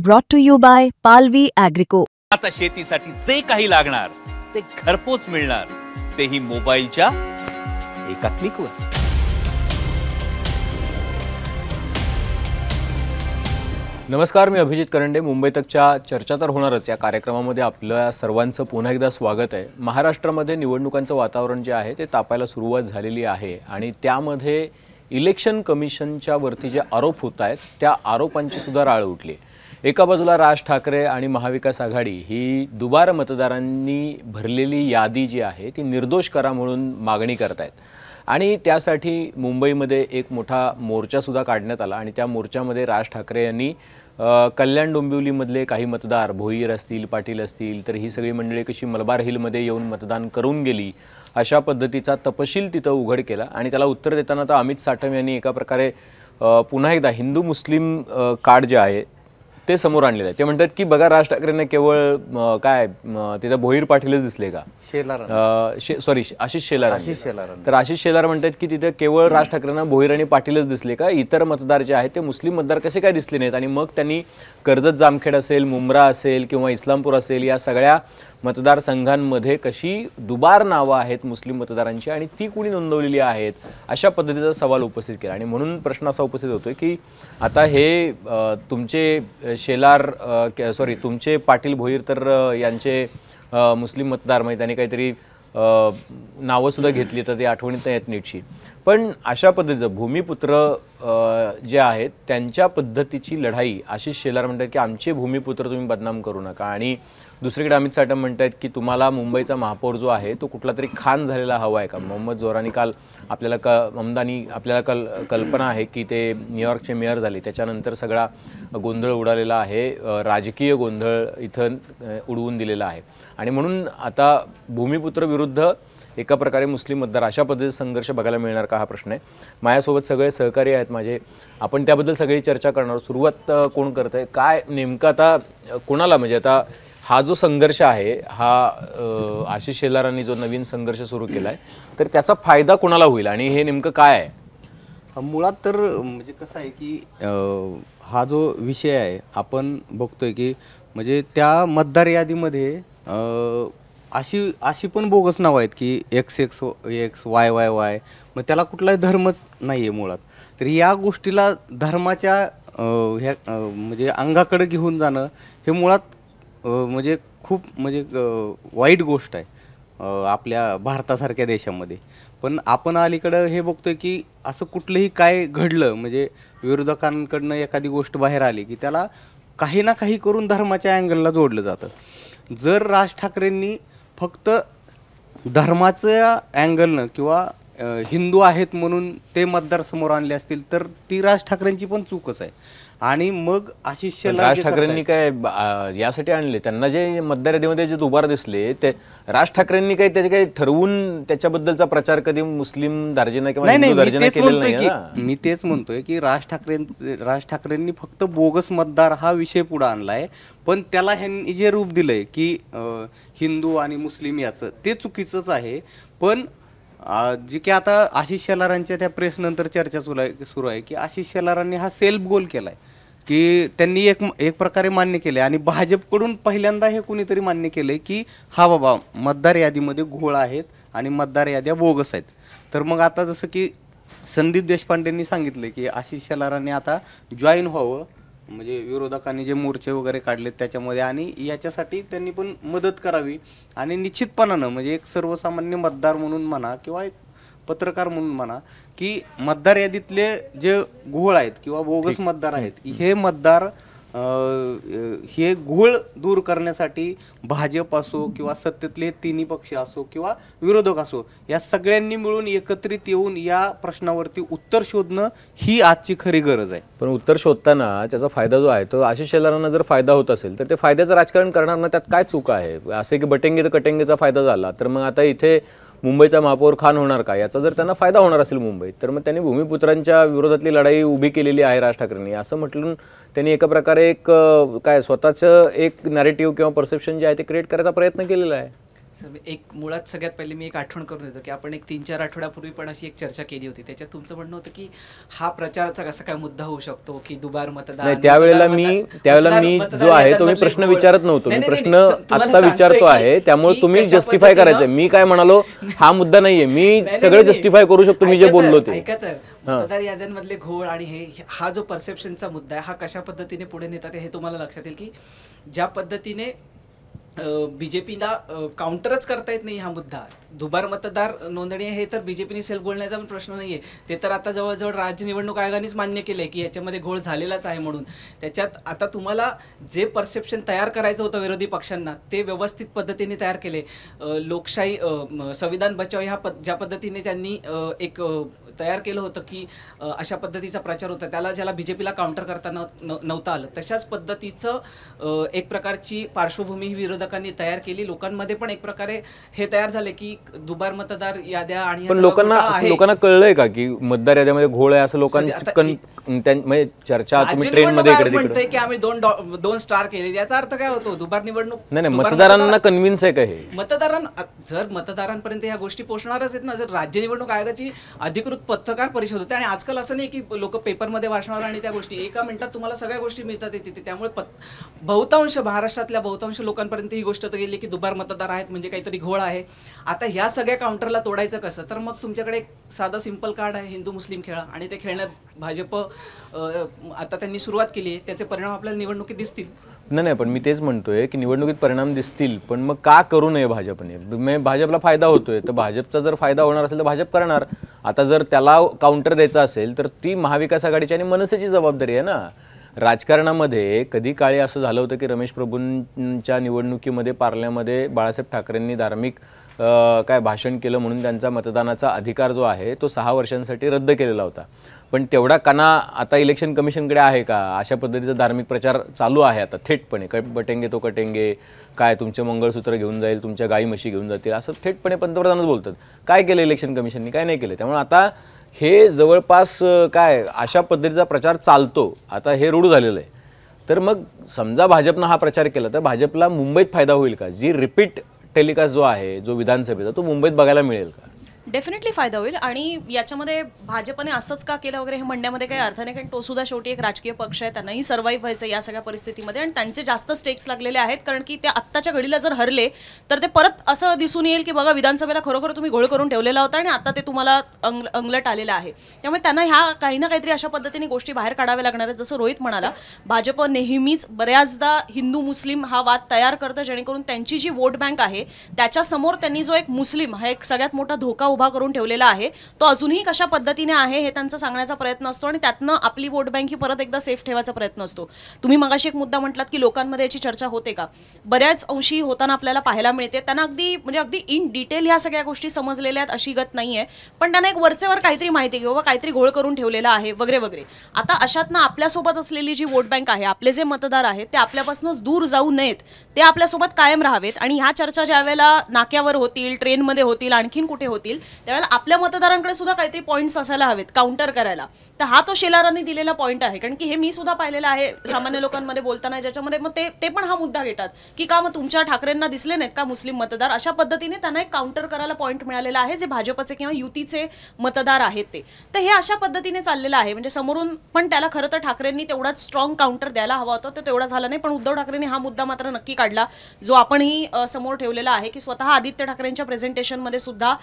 Brought to you by Palvi Agrico. आता शेतीसाठी जे काही लागणार ते घरपोच मिळणार, तेही मोबाईलच्या एका क्लिकवर। नमस्कार, मी अभिजित करंडे। मुंबई तकच्या चर्चा तर होणारच या कार्यक्रमामध्ये आपल्या सर्वांचं पुन्हा एकदा स्वागत आहे। महाराष्ट्रामध्ये निवडणुकांचं वातावरण जे आहे ते तापायला सुरुवात झालेली आहे आणि त्यामध्ये इलेक्शन कमिशनच्या वरती जे आरोप होत आहेत त्या आरोपांची सुद्धा राळ उठली। एका बाजूला राज ठाकरे आणि महाविकास आघाडी ही दुबार मतदारांनी भरलेली यादी जी आहे ती निर्दोष करा म्हणून मागणी करत आहेत आणि त्यासाठी मुंबईमध्ये एक मोठा मोर्चा सुद्धा काढण्यात आला आणि त्या मोर्चामध्ये राज ठाकरे यांनी कल्याण डोंबिवलीमधले काही मतदार भोईर असतील, पाटील असतील, तर ही सगळी मंडळी कशी मलबार हिलमध्ये येऊन मतदान करून गेली अशा पद्धतीचा तपशील तिथं उघड केला आणि त्याला उत्तर देताना तर अमित साटम यांनी एका प्रकारे पुन्हा एकदा हिंदू मुस्लिम कार्ड जे आहे ते समोर आणलेलं आहे। ते म्हणतात की बघा, राज ठाकरेंना केवळ काय तिथं भोईर पाटीलच दिसले का, सॉरी आशिष शेलार, तर आशिष शेलार म्हणतात की तिथे केवळ राज ठाकरेंना भोईर आणि पाटीलच दिसले का, इतर मतदार जे आहेत ते मुस्लिम मतदार कसे काय दिसले नाहीत। आणि मग त्यांनी कर्जत जामखेड असेल, मुंब्रा असेल किंवा इस्लामपूर असेल या सगळ्या मतदारसंघांमध्ये कशी दुबार नावं आहेत मुस्लिम मतदारांची आणि ती कुणी नोंदवलेली आहेत अशा पद्धतीचा सवाल उपस्थित केला। आणि म्हणून प्रश्न असा उपस्थित होतोय की आता हे तुमचे शेलार सॉरी तुमचे पाटील भोईर तर यांचे मुस्लिम मतदार म्हणजे त्यांनी काहीतरी नावं सुद्धा घेतली तर ते आठवणीत येत नीटशी, पण अशा पद्धतीचं भूमिपुत्र जे आहेत त्यांच्या पद्धतीची लढाई आशिष शेलार म्हणतात की आमचे भूमिपुत्र तुम्ही बदनाम करू नका। आणि दुसरीकडे अमित साटम म्हणतात की तुम्हाला मुंबईचा महापौर जो आहे तो कुठला तरी खान झालेला हवा आहे का। मोहम्मद जोरानी काल आपल्याला कल्पना आहे की ते न्यूयॉर्कचे मेयर झाले, त्याच्यानंतर सगळा गोंधळ उडालेला आहे, राजकीय गोंधळ इथं उडवून दिलेला आहे आणि म्हणून आता भूमिपुत्र विरुद्ध एका प्रकारे मुस्लिम मतदार अशा पद्धतीचा संघर्ष बघायला मिळणार का हा प्रश्न आहे। माझ्यासोबत सगळे सहकारी आहेत माझे, आपण त्याबद्दल सगळी चर्चा करणार। सुरुवात कोण करत आहे, काय नेमकं आता कोणाला, म्हणजे आता हा जो संघर्ष आहे हा आशिष शेलारांनी जो नवीन संघर्ष सुरू केला आहे तर त्याचा फायदा कोणाला होईल आणि हे नेमकं काय आहे? मुळात तर म्हणजे कसं आहे की हा जो विषय आहे आपण बघतोय की म्हणजे त्या मतदार यादीमध्ये अशी पण बोगस नाव आहेत की XX YYY, मग त्याला कुठलाही धर्मच नाही आहे मुळात। तर या गोष्टीला धर्माच्या ह्या म्हणजे अंगाकडे घेऊन जाणं हे मुळात म्हणजे खूप म्हणजे वाईट गोष्ट आहे आपल्या भारतासारख्या देशामध्ये। पण आपण अलीकडं हे बघतोय की असं कुठलंही काय घडलं म्हणजे विरोधकांकडनं एखादी गोष्ट बाहेर आली की त्याला काही ना काही करून धर्माच्या अँगलला जोडलं जातं। जर राज ठाकरेंनी फक्त धर्माच्या अँगलनं किंवा हिंदू आहेत म्हणून ते मतदार समोर आणले असतील तर ती राज ठाकरेंची पण चूकच आहे। आणि मग आशिष शेलार राज ठाकरेंनी काय यासाठी आणले, त्यांना जे मतदार यादीमध्ये जे दुबार दिसले ते राज ठाकरेंनी काही त्याचे काही ठरवून त्याच्याबद्दलचा प्रचार कधी मुस्लिम दार्जिना किंवा हिंदू दार्जिना केलेला नाही। मी तेच म्हणतोय की राज ठाकरेंनी फक्त बोगस मतदार हा विषय पुढे आणलाय, पण त्याला ह्यांनी जे रूप दिलंय की हिंदू आणि मुस्लिम याचं ते चुकीचंच आहे। पण जी की आता आशिष शेलारांच्या त्या प्रेस नंतर चर्चा सुरू आहे की आशिष शेलारांनी हा सेल्फ गोल केलाय की त्यांनी एक प्रकारे मान्य केले आणि भाजपकडून पहिल्यांदा हे कुणीतरी मान्य केलंय की हा बाबा मतदार यादीमध्ये घोळ आहेत आणि मतदार याद्या बोगस आहेत। तर मग आता जसं की संदीप देशपांडेंनी सांगितलं की आशिष शेलारांनी आता जॉईन व्हावं, म्हणजे विरोधकांनी जे मोर्चे वगैरे काढलेत त्याच्यामध्ये, आणि याच्यासाठी त्यांनी पण मदत करावी। आणि निश्चितपणानं म्हणजे एक सर्वसामान्य मतदार म्हणून म्हणा किंवा एक पत्रकार म्हणून म्हणा की मतदार यादीतले जे घोळ आहेत किंवा बोगस मतदार आहेत हे मतदार हे घोळ दूर करण्यासाठी भाजप असो किंवा सत्तेतले तिन्ही पक्ष असो किंवा विरोधक असो या सगळ्यांनी मिळून एकत्रित येऊन या प्रश्नावरती उत्तर शोधणं ही आजची खरी गरज आहे। पण उत्तर शोधताना त्याचा फायदा जो आहे तो आशिष शेलारांना जर फायदा होत असेल तर ते फायद्याचं राजकारण करणार ना, त्यात काय चूक आहे? असे की बटेंगे तर कटेंगेचा फायदा झाला तर मग आता इथे मुंबईचा महापौर खान होणार का, याचा जर त्यांना फायदा होणार असेल मुंबईत तर मग त्यांनी भूमिपुत्रांच्या विरोधातली लढाई उभी केलेली आहे राज ठाकरेंनी असं म्हटलं त्यांनी एका प्रकारे एक काय स्वतःचं एक नॅरेटिव्ह किंवा परसेप्शन जे आहे ते क्रिएट करायचा प्रयत्न केलेला आहे। एक मुळात सगळ्यात पहिले मी एक आठवण करून देतो की आपण एक 3-4 आठवड्यापूर्वी पण अशी एक चर्चा केली होती. त्याच्यात तुमचं म्हणणं होतं की हा प्रचाराचा कसा काय मुद्दा होऊ शकतो की दुबार मतदान. त्यावेळेला मी जो आहे तो मी प्रश्न विचारत नव्हतो, मी प्रश्न आता विचारतो आहे, त्यामुळे तुम्ही जस्टिफाय करायचंय. मी काय म्हणालो हा मुद्दा नाहीये, मी सगळं जस्टिफाय करू शकतो मी जे बोललो ते. मतदार याद्यांमधले घोळ आणि हा जो परसेप्शनचा मुद्दा आहे हा कशा पद्धतीने पुढे नेतात हे तुम्हाला लक्षात येईल की ज्या पद्धतीने बीजेपीला काउंटरच करता येत नाही हा मुद्दा. दुबार मतदार नोंदणी हे तर बीजेपीने सेल्फ बोलण्याचा पण प्रश्न नाहीये, ते तर आता जवळजवळ राज्य निवडणूक आयोगानेच मान्य केलंय की याच्यामध्ये घोळ झालेलाच आहे म्हणून. त्याच्यात आता तुम्हाला जे परसेप्शन तयार करायचं होतं विरोधी पक्षांना ते व्यवस्थित पद्धतीने तयार केले. लोकशाही संविधान बचाव ह्या ज्या पद्धतीने त्यांनी एक तयार केलं होतं की अशा पद्धतीचा प्रचार होता, त्याला ज्याला बीजेपीला काउंटर करता नव्हतं आलं, तशाच पद्धतीचं एक प्रकारची पार्श्वभूमी विरोधकांनी तयार केली. लोकांमध्ये पण एक प्रकारे हे तयार झाले की दुबार मतदार याद्या आणि पण लोकांना कळलंय का की मतदार याद्यामध्ये घोळ आहे असं लोकांची चर्चा तुम्ही ट्रेंड मध्ये इकडे म्हणतोय की आम्ही 2 स्टार केले, याचा अर्थ काय होतो? दुबार निवडणूक नाही, मतदारांना कन्व्हिन्स आहे का हे? जर मतदारांपर्यंत ह्या गोष्टी पोहोचणारच आहेत ना. जर राज्य निवडणूक आयोगाची अधिकृत पत्रकार परिषद होते आणि आजकाल असं नाही की लोक पेपरमध्ये वाचणार आणि त्या गोष्टी एका मिनिटात तुम्हाला सगळ्या गोष्टी मिळतात तिथे. त्यामुळे बहुतांश महाराष्ट्रातल्या बहुतांश लोकांपर्यंत ही गोष्ट तर गेली की दुबार मतदार आहेत म्हणजे काहीतरी घोळ आहे. आता ह्या सगळ्या काउंटरला तोडायचं कसं? तर मग तुमच्याकडे एक साधं सिंपल कार्ड आहे, हिंदू मुस्लिम खेळा, आणि ते खेळण्यात भाजप आता त्यांनी सुरुवात केली आहे. त्याचे परिणाम आपल्याला निवडणुकीत दिसतील. नाही, पण मी तेच म्हणतोय की निवडणुकीत परिणाम दिसतील, पण मग का करू नये भाजपने? भाजपला फायदा होतोय तर भाजपचा जर फायदा होणार असेल तर भाजप करणार. आता जर त्याला काउंटर द्यायचा असेल तर ती महाविकास आघाडीची आणि मनसेची जबाबदारी आहे ना. राजकारणामध्ये कधी काळी असं झालं होतं की रमेश प्रभूंच्या निवडणुकीमध्ये पार्ल्यामध्ये बाळासाहेब ठाकरेंनी धार्मिक भाषण केलं म्हणून त्यांचा मतदानाचा अधिकार जो आहे तो 6 वर्षांसाठी रद्द केलेला होता. पण तेवढा कणा आता इलेक्शन कमिशनकडे आहे का? अशा पद्धतीचा धार्मिक प्रचार चालू आहे आता थेटपणे, बटेंगे तो कटेंगे, काय तुमचे मंगळसूत्र घेऊन जाईल, तुमच्या गाई म्हशी घेऊन जातील, असं थेटपणे पंतप्रधानच बोलतात. काय केलं इलेक्शन कमिशननी? काय नाही केलं. त्यामुळे आता हे जवळपास अशा पद्धतीचा प्रचार चालतो, आता हे रूढ झालेलं आहे. तर मग समजा भाजपनं हा प्रचार केला तर भाजपला मुंबईत फायदा होईल का? जी रिपीट टेलिकास्ट जो आहे जो विधानसभेचा तो मुंबईत बघायला मिळेल का? डेफिनेटली फायदा होईल. आणि याच्यामध्ये भाजपने असंच का केलं वगैरे हे म्हणण्यामध्ये काही अर्थ नाही, कारण तो सुद्धा शेवटी एक राजकीय पक्ष आहे, त्यांनाही सर्व्हाइव्ह व्हायचं या सगळ्या परिस्थितीमध्ये, आणि त्यांचे जास्त स्टेक्स लागलेले आहेत. कारण की ते आत्ताच्या घडीला जर हरले तर ते परत असं दिसून येईल की बघा विधानसभेला खरोखर तुम्ही घोळ करून ठेवलेला होता आणि आता ते तुम्हाला अंगलट आलेलं आहे. त्यामुळे त्यांना ह्या काही ना काहीतरी अशा पद्धतीने गोष्टी बाहेर काढाव्या लागणार आहेत. जसं रोहित म्हणाला, भाजप नेहमीच बऱ्याचदा हिंदू मुस्लिम हा वाद तयार करतं, जेणेकरून त्यांची जी वोट बँक आहे त्याच्यासमोर त्यांनी जो एक मुस्लिम हा एक सगळ्यात मोठा धोका उभा करून ठेवलेला आहे तो अजूनही कशा पद्धतीने आहे हे त्यांचा सांगण्याचा प्रयत्न असतो आणि त्यातनं आपली वोट बँक ही परत एकदा सेफ ठेवायचा प्रयत्न असतो. तुम्ही मगाशी एक मुद्दा म्हटलात की लोकांमध्ये याची चर्चा होते का? बऱ्याच अंशी होताना आपल्याला पाहायला मिळते. त्यांना अगदी इन डिटेल ह्या सगळ्या गोष्टी समजलेल्या आहेत अशी गत नाहीये, पण त्यांना एक वरचेवर काहीतरी माहिती की बाबा काहीतरी घोळ करून ठेवलेला आहे वगैरे वगैरे. आता अशातनं आपल्यासोबत असलेली जी वोट बँक आहे, आपले जे मतदार आहेत ते आपल्यापासूनच दूर जाऊ नयेत, ते आपल्यासोबत कायम राहावेत. आणि ह्या चर्चा ज्या वेळेला नाक्यावर होतील, ट्रेनमध्ये होतील, आणखीन कुठे होतील, त्यावेळेला आपल्या मतदारांकडे सुद्धा काहीतरी पॉईंट्स असायला हवेत काउंटर करायला. तर हा तो शेलारांनी दिलेला पॉईंट आहे. कारण की हे मी सुद्धा पाहिलेलं आहे सामान्य लोकांमध्ये बोलताना, ज्याच्यामध्ये मग ते पण हा मुद्दा घेतात की का मग तुमच्या ठाकरेंना दिसले नाहीत का मुस्लिम मतदार? अशा पद्धतीने त्यांना एक काउंटर करायला पॉईंट मिळालेला आहे जे भाजपचे किंवा युतीचे मतदार आहेत ते. तर हे अशा पद्धतीने चाललेलं आहे. म्हणजे समोरून पण त्याला खरं तर ठाकरेंनी तेवढाच स्ट्रॉंग काउंटर द्यायला हवा होता, तर तेवढा झाला नाही. पण उद्धव ठाकरेंनी हा मुद्दा मात्र नक्की काढला जो आपणही समोर ठेवलेला आहे की स्वतः आदित्य ठाकरेंच्या प्रेझेंटेशनमध्ये सुद्धा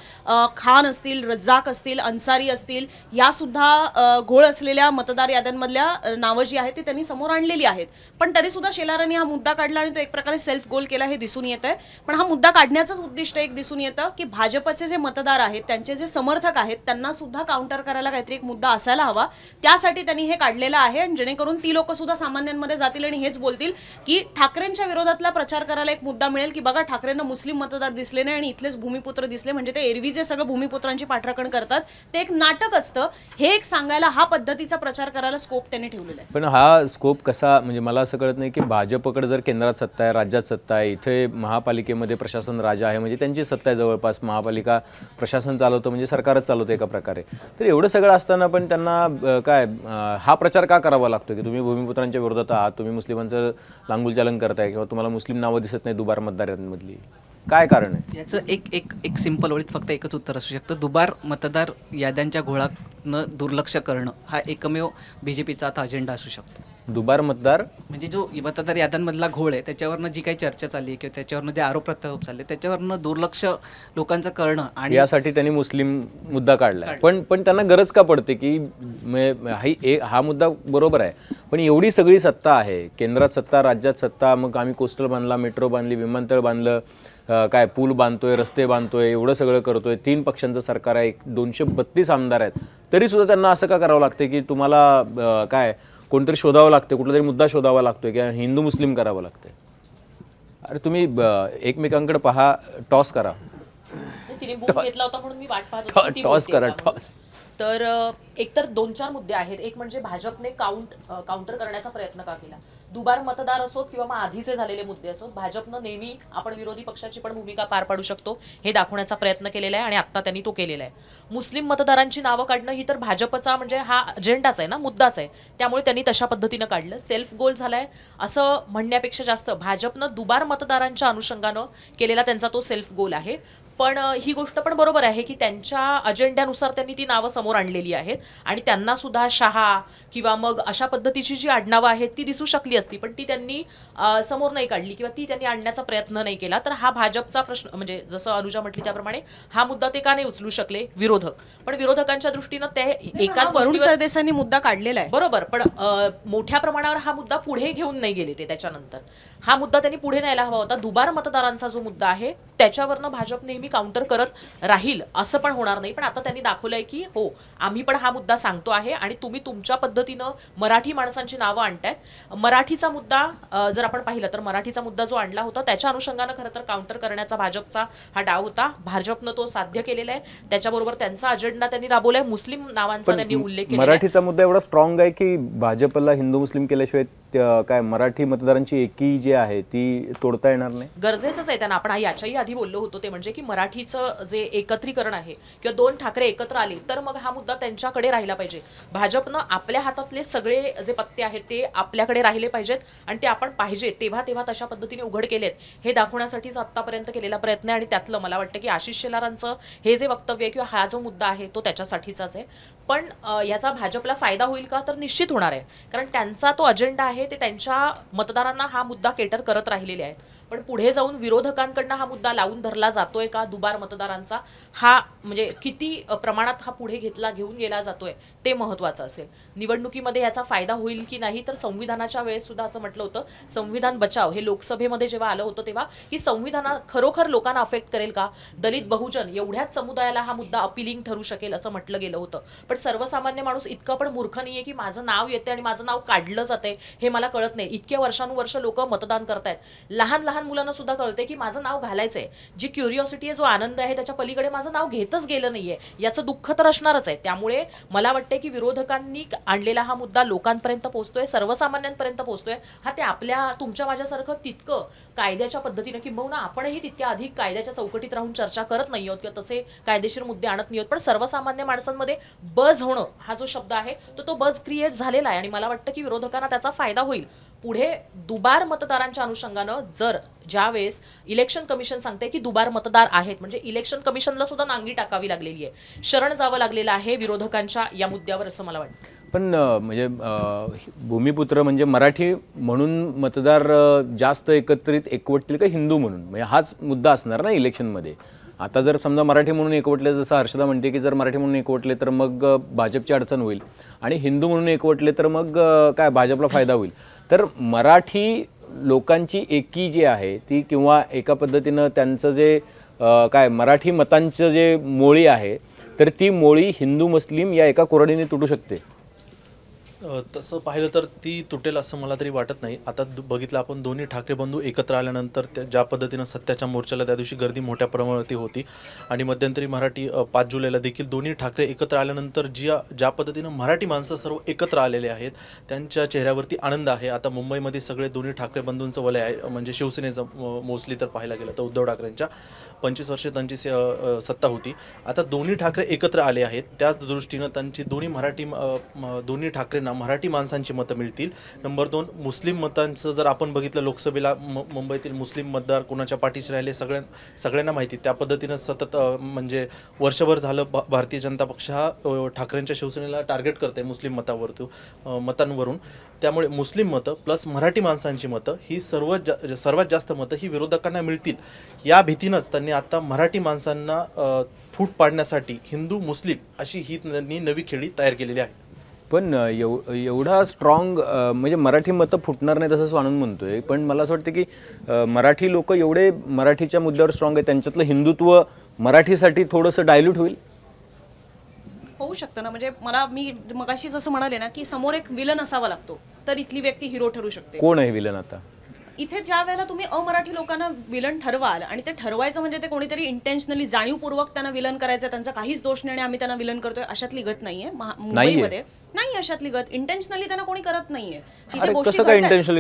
खान असतील, रज्जाक असतील, अन्सारी असतील, या सुद्धा घोळ असलेल्या मतदार याद्यांमधल्या नावं जी आहेत ती त्यांनी समोर आणलेली आहेत. पण तरी सुद्धा शेलारांनी हा मुद्दा काढला आणि तो एक प्रकारे सेल्फ गोल केला हे दिसून येत आहे. पण हा मुद्दा काढण्याचंच उद्दिष्ट एक दिसून येतं की भाजपचे जे मतदार आहेत, त्यांचे जे समर्थक आहेत, त्यांना सुद्धा काउंटर करायला काहीतरी एक मुद्दा असायला हवा. त्यासाठी त्यांनी हे काढलेलं आहे आणि जेणेकरून ती लोक सुद्धा सामान्यांमध्ये जातील आणि हेच बोलतील की ठाकरेंच्या विरोधातला प्रचार करायला एक मुद्दा मिळेल की बघा ठाकरेंना मुस्लिम मतदार दिसले नाही आणि इथलेच भूमिपुत्र दिसले, म्हणजे ते एरवी जे सगळं भूमिपुत्रांची पाठराखण करतात ते एक नाटक असतं हे एक सांगायला हा पद्धतीचा प्रचार करायला स्कोप त्यांनी ठेवलेला आहे. पण हा स्कोप कसा, म्हणजे मला असं कळत नाही की भाजपकडे जर केंद्रात सत्ता आहे, राज्यात सत्ता आहे, इथे महापालिकेमध्ये प्रशासन राजा आहे, म्हणजे त्यांची सत्ता आहे जवळपास, महापालिका प्रशासन चालवतं म्हणजे सरकारच चालवतं एका प्रकारे. तर एवढं सगळं असताना पण त्यांना हा प्रचार का करावा लागतो की तुम्ही भूमिपुत्रांच्या विरोधात आहात, तुम्ही मुस्लिमांचं लांगुलचालन करताय किंवा तुम्हाला मुस्लिम नावं दिसत नाही दुबार मतदारांमधली? काय कारण आहे? याचं एक एक एक सिंपल ओळीत फक्त एकच उत्तर असू शकतं. दुबार मतदार याद्यांच्या घोळानं दुर्लक्ष करणं हा एकमेव बीजेपीचा आता अजेंडा असू शकतो. दुबार मतदार म्हणजे जो मतदार याद्यांमधला घोळ आहे त्याच्यावरनं जी काही चर्चा चालली आहे किंवा त्याच्यावरनं जे आरोप प्रत्यारोप चालले त्याच्यावरनं दुर्लक्ष लोकांचं करणं आणि यासाठी त्यांनी मुस्लिम मुद्दा काढला. पण त्यांना गरज का पडते की हा मुद्दा बरोबर आहे, पण एवढी सगळी सत्ता आहे, केंद्रात सत्ता, राज्यात सत्ता, मग आम्ही कोस्टल बांधला, मेट्रो बांधली, विमानतळ बांधलं, काय पूल बांधतोय, रस्ते बांधतोय, एवढं सगळं करतोय, 3 पक्षांचं सरकार आहे, 232 आमदार आहेत, तरी सुद्धा त्यांना असं का करावं लागते की तुम्हाला काय कोणतरी शोधावं लागतं, कुठला तरी मुद्दा शोधावा लागतोय किंवा हिंदू मुस्लिम करावं लागतंय? अरे तुम्ही एकमेकांकडे पहा, टॉस करा. तिने बूम घेतला होता म्हणून मी वाट पाहत होते टॉस करा, टॉस. तर एकतर 2-4 मुद्दे आहेत. एक म्हणजे भाजपने काउंटर करण्याचा प्रयत्न का केला. दुबार मतदार असोत किंवा मग आधीचे झालेले मुद्दे असोत, भाजपनं नेहमी आपण विरोधी पक्षाची पण भूमिका पार पाडू शकतो हे दाखवण्याचा प्रयत्न केलेला आहे आणि आत्ता त्यांनी तो केलेला आहे. मुस्लिम मतदारांची नावं काढणं ही तर भाजपचा म्हणजे हा अजेंडाच आहे ना, मुद्दाच आहे, त्यामुळे त्यांनी तशा पद्धतीनं काढलं. सेल्फ गोल झालाय असं म्हणण्यापेक्षा जास्त भाजपनं दुबार मतदारांच्या अनुषंगानं केलेला त्यांचा तो सेल्फ गोल आहे. पण ही गोष्ट पण बरोबर आहे की त्यांच्या अजेंड्यानुसार त्यांनी ती नावं समोर आणलेली आहेत आणि त्यांना सुद्धा शहा किंवा मग अशा पद्धतीची जी आडनावं आहेत ती दिसू शकली असती, पण ती त्यांनी समोर नाही काढली किंवा ती त्यांनी आणण्याचा प्रयत्न नाही केला. तर हा भाजपचा प्रश्न, म्हणजे जसं अनुजा म्हटली त्याप्रमाणे हा मुद्दा ते का नाही उचलू शकले विरोधक. पण विरोधकांच्या दृष्टीनं ते एकाच वरुण गोष्टीवर सरदेसाईंनी मुद्दा काढलेला आहे बरोबर, पण मोठ्या प्रमाणावर हा मुद्दा पुढे घेऊन नाही गेले ते. त्याच्यानंतर हा मुद्दा त्यांनी पुढे न्यायला हवा होता. दुबार मतदारांचा जो मुद्दा आहे त्याच्यावरनं भाजप नेहमी काउंटर करत राहील असं पण होणार नाही. पण आता त्यांनी दाखवलंय की हो, आम्ही पण हा मुद्दा सांगतो आहे आणि तुम्ही तुमच्या पद्धतीनं मराठी माणसांची नावं आणतायत. मराठीचा मुद्दा जर आपण पाहिलं तर मराठीचा मुद्दा जो आणला होता त्याच्या अनुषंगानं खरं तर काउंटर करण्याचा भाजपचा हा डाव होता. भाजपनं तो साध्य केलेला आहे. त्याच्याबरोबर त्यांचा अजेंडा त्यांनी राबवलाय. मुस्लिम नावांचा त्यांनी उल्लेख केला. मराठीचा मुद्दा एवढा स्ट्रॉंग आहे की भाजपला हिंदू मुस्लिम केल्याशिवाय काय मराठी मतदारांची एकी जी आहे ती तोडता येणार नाही. गरजेचंच आहे त्यांना. आपण याच्याही आधी बोललो होतो ते म्हणजे की मराठीचं जे एकत्रीकरण आहे किंवा 2 ठाकरे एकत्र आले तर मग हा मुद्दा त्यांच्याकडे राहिला पाहिजे. भाजपनं आपल्या हातातले सगळे जे पत्ते आहेत ते आपल्याकडे राहिले पाहिजेत आणि ते आपण पाहिजे तेव्हा तशा पद्धतीने उघड केलेत हे दाखवण्यासाठीच आतापर्यंत केलेला प्रयत्न आहे. आणि त्यातलं मला वाटतं की आशिष शेलारांचं हे जे वक्तव्य आहे किंवा हा जो मुद्दा आहे तो त्याच्यासाठीचाच आहे. पण याचा भाजपला फायदा होईल का तर निश्चित होणार आहे, कारण त्यांचा तो अजेंडा आहे ते त्यांच्या मतदारांना हा मुद्दा केटर करत राहिलेले आहेत. पण पुढे जाऊन विरोधकांकडनं हा मुद्दा लावून धरला जातोय का दुबार मतदारांचा, हा म्हणजे किती प्रमाणात हा पुढे घेऊन गेला जातोय ते महत्त्वाचं असेल. निवडणुकीमध्ये याचा फायदा होईल की नाही तर संविधानाच्या वेळेस सुद्धा असं म्हटलं होतं, संविधान बचाव हे लोकसभेमध्ये जेव्हा आलं होतं तेव्हा की संविधाना खरोखर लोकांना अफेक्ट करेल का, दलित बहुजन एवढ्याच समुदायाला हा मुद्दा अपिलिंग ठरू शकेल असं म्हटलं गेलं होतं. पण सर्वसामान्य माणूस इतका पण मूर्ख नाहीये की माझं नाव येते आणि माझं नाव काढलं जाते हे मला कळत नाही. इतक्या वर्षानुवर्ष लोक मतदान करतायत. लहान मुलांना सुद्धा कळते की माझं नाव घालायचंय. जी क्युरिओसिटी आहे, जो आनंद आहे, त्याच्या पलीकडे माझं नाव घेतच गेलं नाहीये याचं दुःख तर असणारच आहे. त्यामुळे मला वाटतंय की विरोधकांनी आणलेला हा मुद्दा लोकांपर्यंत पोहोचतोय, सर्वसामान्यांपर्यंत पोहोचतोय. हा ते आपल्या तुमच्या माझ्यासारखं तितकं कायद्याच्या पद्धतीने किंबहुना आपणही तितक्या अधिक कायद्याच्या चौकटीत राहून चर्चा करत नाही आहोत किंवा तसे कायदेशीर मुद्दे आणत नाही आहोत. पण सर्वसामान्य माणसांमध्ये बज होणं हा जो शब्द आहे तो बज क्रिएट झालेला आहे आणि मला वाटतं की विरोधकांना त्याचा फायदा होईल. पुढे दुबार मतदारांच्या अनुषंगानं जर ज्यावेळेस इलेक्शन कमिशन सांगते की दुबार मतदार आहेत, म्हणजे इलेक्शन कमिशनला सुद्धा नांगी टाकावी लागलेली आहे, शरण जावं लागलेलं आहे विरोधकांच्या या मुद्द्यावर असं मला वाटतं. पण म्हणजे भूमिपुत्र म्हणजे मराठी म्हणून मतदार जास्त एकवटतील का हिंदू म्हणून, म्हणजे हाच मुद्दा असणार ना इलेक्शनमध्ये. आता जर समजा मराठी म्हणून एकवटले, जसं हर्षदा म्हणते की जर मराठी म्हणून एकवटले तर मग भाजपची अडचण होईल आणि हिंदू म्हणून एकवटले तर मग काय भाजपला फायदा होईल. तर मराठी लोकांची एकी जी आहे ती किंवा एका पद्धतीनं त्यांचं जे काय मराठी मतांचं जे मोळी आहे तर ती मोळी हिंदू मुस्लिम या एका कोरडीने तुटू शकते. तसं पाहिलं तर ती तुटेल असं मला तरी वाटत नाही. आता बघितलं आपण दोन्ही ठाकरे बंधू एकत्र आल्यानंतर ज्या पद्धतीनं सत्याच्या मोर्चाला त्या दिवशी गर्दी मोठ्या प्रमाणात होती आणि मध्यंतरी मराठी 5 जुलैला देखील दोन्ही ठाकरे एकत्र आल्यानंतर ज्या पद्धतीनं मराठी माणसं सर्व एकत्र आलेले आहेत त्यांच्या चेहऱ्यावरती आनंद आहे. आता मुंबईमध्ये सगळे दोन्ही ठाकरे बंधूंचं वलय आहे, म्हणजे शिवसेनेचं मोस्टली तर पाहायला गेलं तर उद्धव ठाकरेंच्या 25 वर्षे त्यांची सत्ता होती. आता दोन्ही ठाकरे एकत्र आले आहेत, त्याच दृष्टीनं त्यांची दोन्ही ठाकरे त्यांना मराठी माणसांची मतं मिळतील. नंबर 2, मुस्लिम मतांचं जर आपण बघितलं लोकसभेला मुंबईतील मुस्लिम मतदार कोणाच्या पाठीशी राहिले सगळ्यांना माहिती. त्या पद्धतीनं सतत म्हणजे वर्षभर झालं भारतीय जनता पक्ष हा ठाकरेंच्या शिवसेनेला टार्गेट करते मुस्लिम मतांवरून. त्यामुळे मुस्लिम मतं प्लस मराठी माणसांची मतं ही सर्वात जास्त मतं ही विरोधकांना मिळतील. या भीतीनंच त्यांनी आता मराठी माणसांना फूट पाडण्यासाठी हिंदू मुस्लिम अशी ही नवी खेळी तयार केलेली आहे. पण एवढा स्ट्रॉंग म्हणजे मराठी मतं फुटणार नाही तसं स्वानंद म्हणतोय, पण मला असं वाटतं की मराठी लोक एवढे मराठीच्या मुद्द्यावर स्ट्रॉंग आहे, त्यांच्यातलं हिंदुत्व मराठीसाठी थोडंसं डायल्यूट होईल. होऊ शकतं ना. म्हणजे मी मगाशी जसं म्हणाले ना की समोर एक विलन असावा लागतो तर इथली व्यक्ती हिरो ठरू शकते. कोण आहे विलन आता? इथे ज्या वेळेला तुम्ही अमराठी लोकांना विलन ठरवाल आणि ते ठरवायचं म्हणजे ते कोणीतरी इंटेन्शनली जाणीवपूर्वक त्यांना विलन करायचं, त्यांचा काहीच दोष नाही आणि आम्ही त्यांना विलन करतोय, अशातली गत नाहीये मुंबईमध्ये. नाही अशातली गत इंटेन्शनली त्यांना कोणी करत नाहीये. तिथे गोष्टी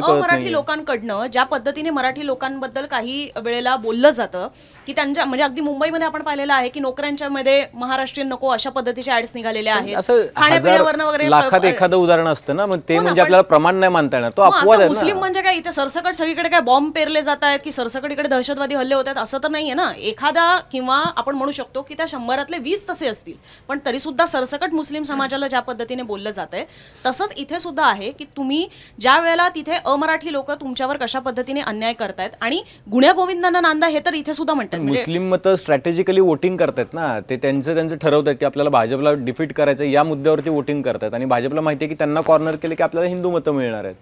अमराठी लोकांकडनं ज्या पद्धतीने मराठी लोकांबद्दल काही वेळेला बोललं जातं की त्यांच्या म्हणजे अगदी मुंबईमध्ये आपण पाहिलेलं आहे की नोकऱ्यांच्या मध्ये महाराष्ट्रीयन नको अशा पद्धतीच्या ऍड्स निघालेल्या आहेत. खाण्यापिण्यावरनं वगैरे लाखात एखादं उदाहरण असतं ना, मग ते म्हणजे आपल्याला प्रमाण नाही मानता येणार. तो अपवाद आहे. मुस्लिम म्हणजे काय इथे सरसकट सगळीकडे काय बॉम्ब पेरले जात आहेत की सरसकट इकडे दहशतवादी हल्ले होत आहेत असं तर नाहीये ना. एखादा किंवा आपण म्हणू शकतो की त्या 100 20 तसे असतील, पण तरी सुद्धा सरसकट मुस्लिम समाजाला ज्या पद्धतीने बोललं जात आहे तसंच इथे सुद्धा आहे की तुम्ही ज्या वेळेला तिथे अमराठी लोक तुमच्यावर कशा पद्धतीने अन्याय करतायत आणि गुण्या गोविंदांना नांदा हे तर इथे सुद्धा म्हणतात. मुस्लिम मतं स्ट्रॅटेजिकली वोटिंग करतात ना, ते त्यांचं ठरवतात की आपल्याला भाजपला डिफीट करायचं या मुद्द्यावरती वोटिंग करतात आणि भाजपला माहिती आहे की त्यांना कॉर्नर केले की आपल्याला हिंदू मतं मिळणार आहेत.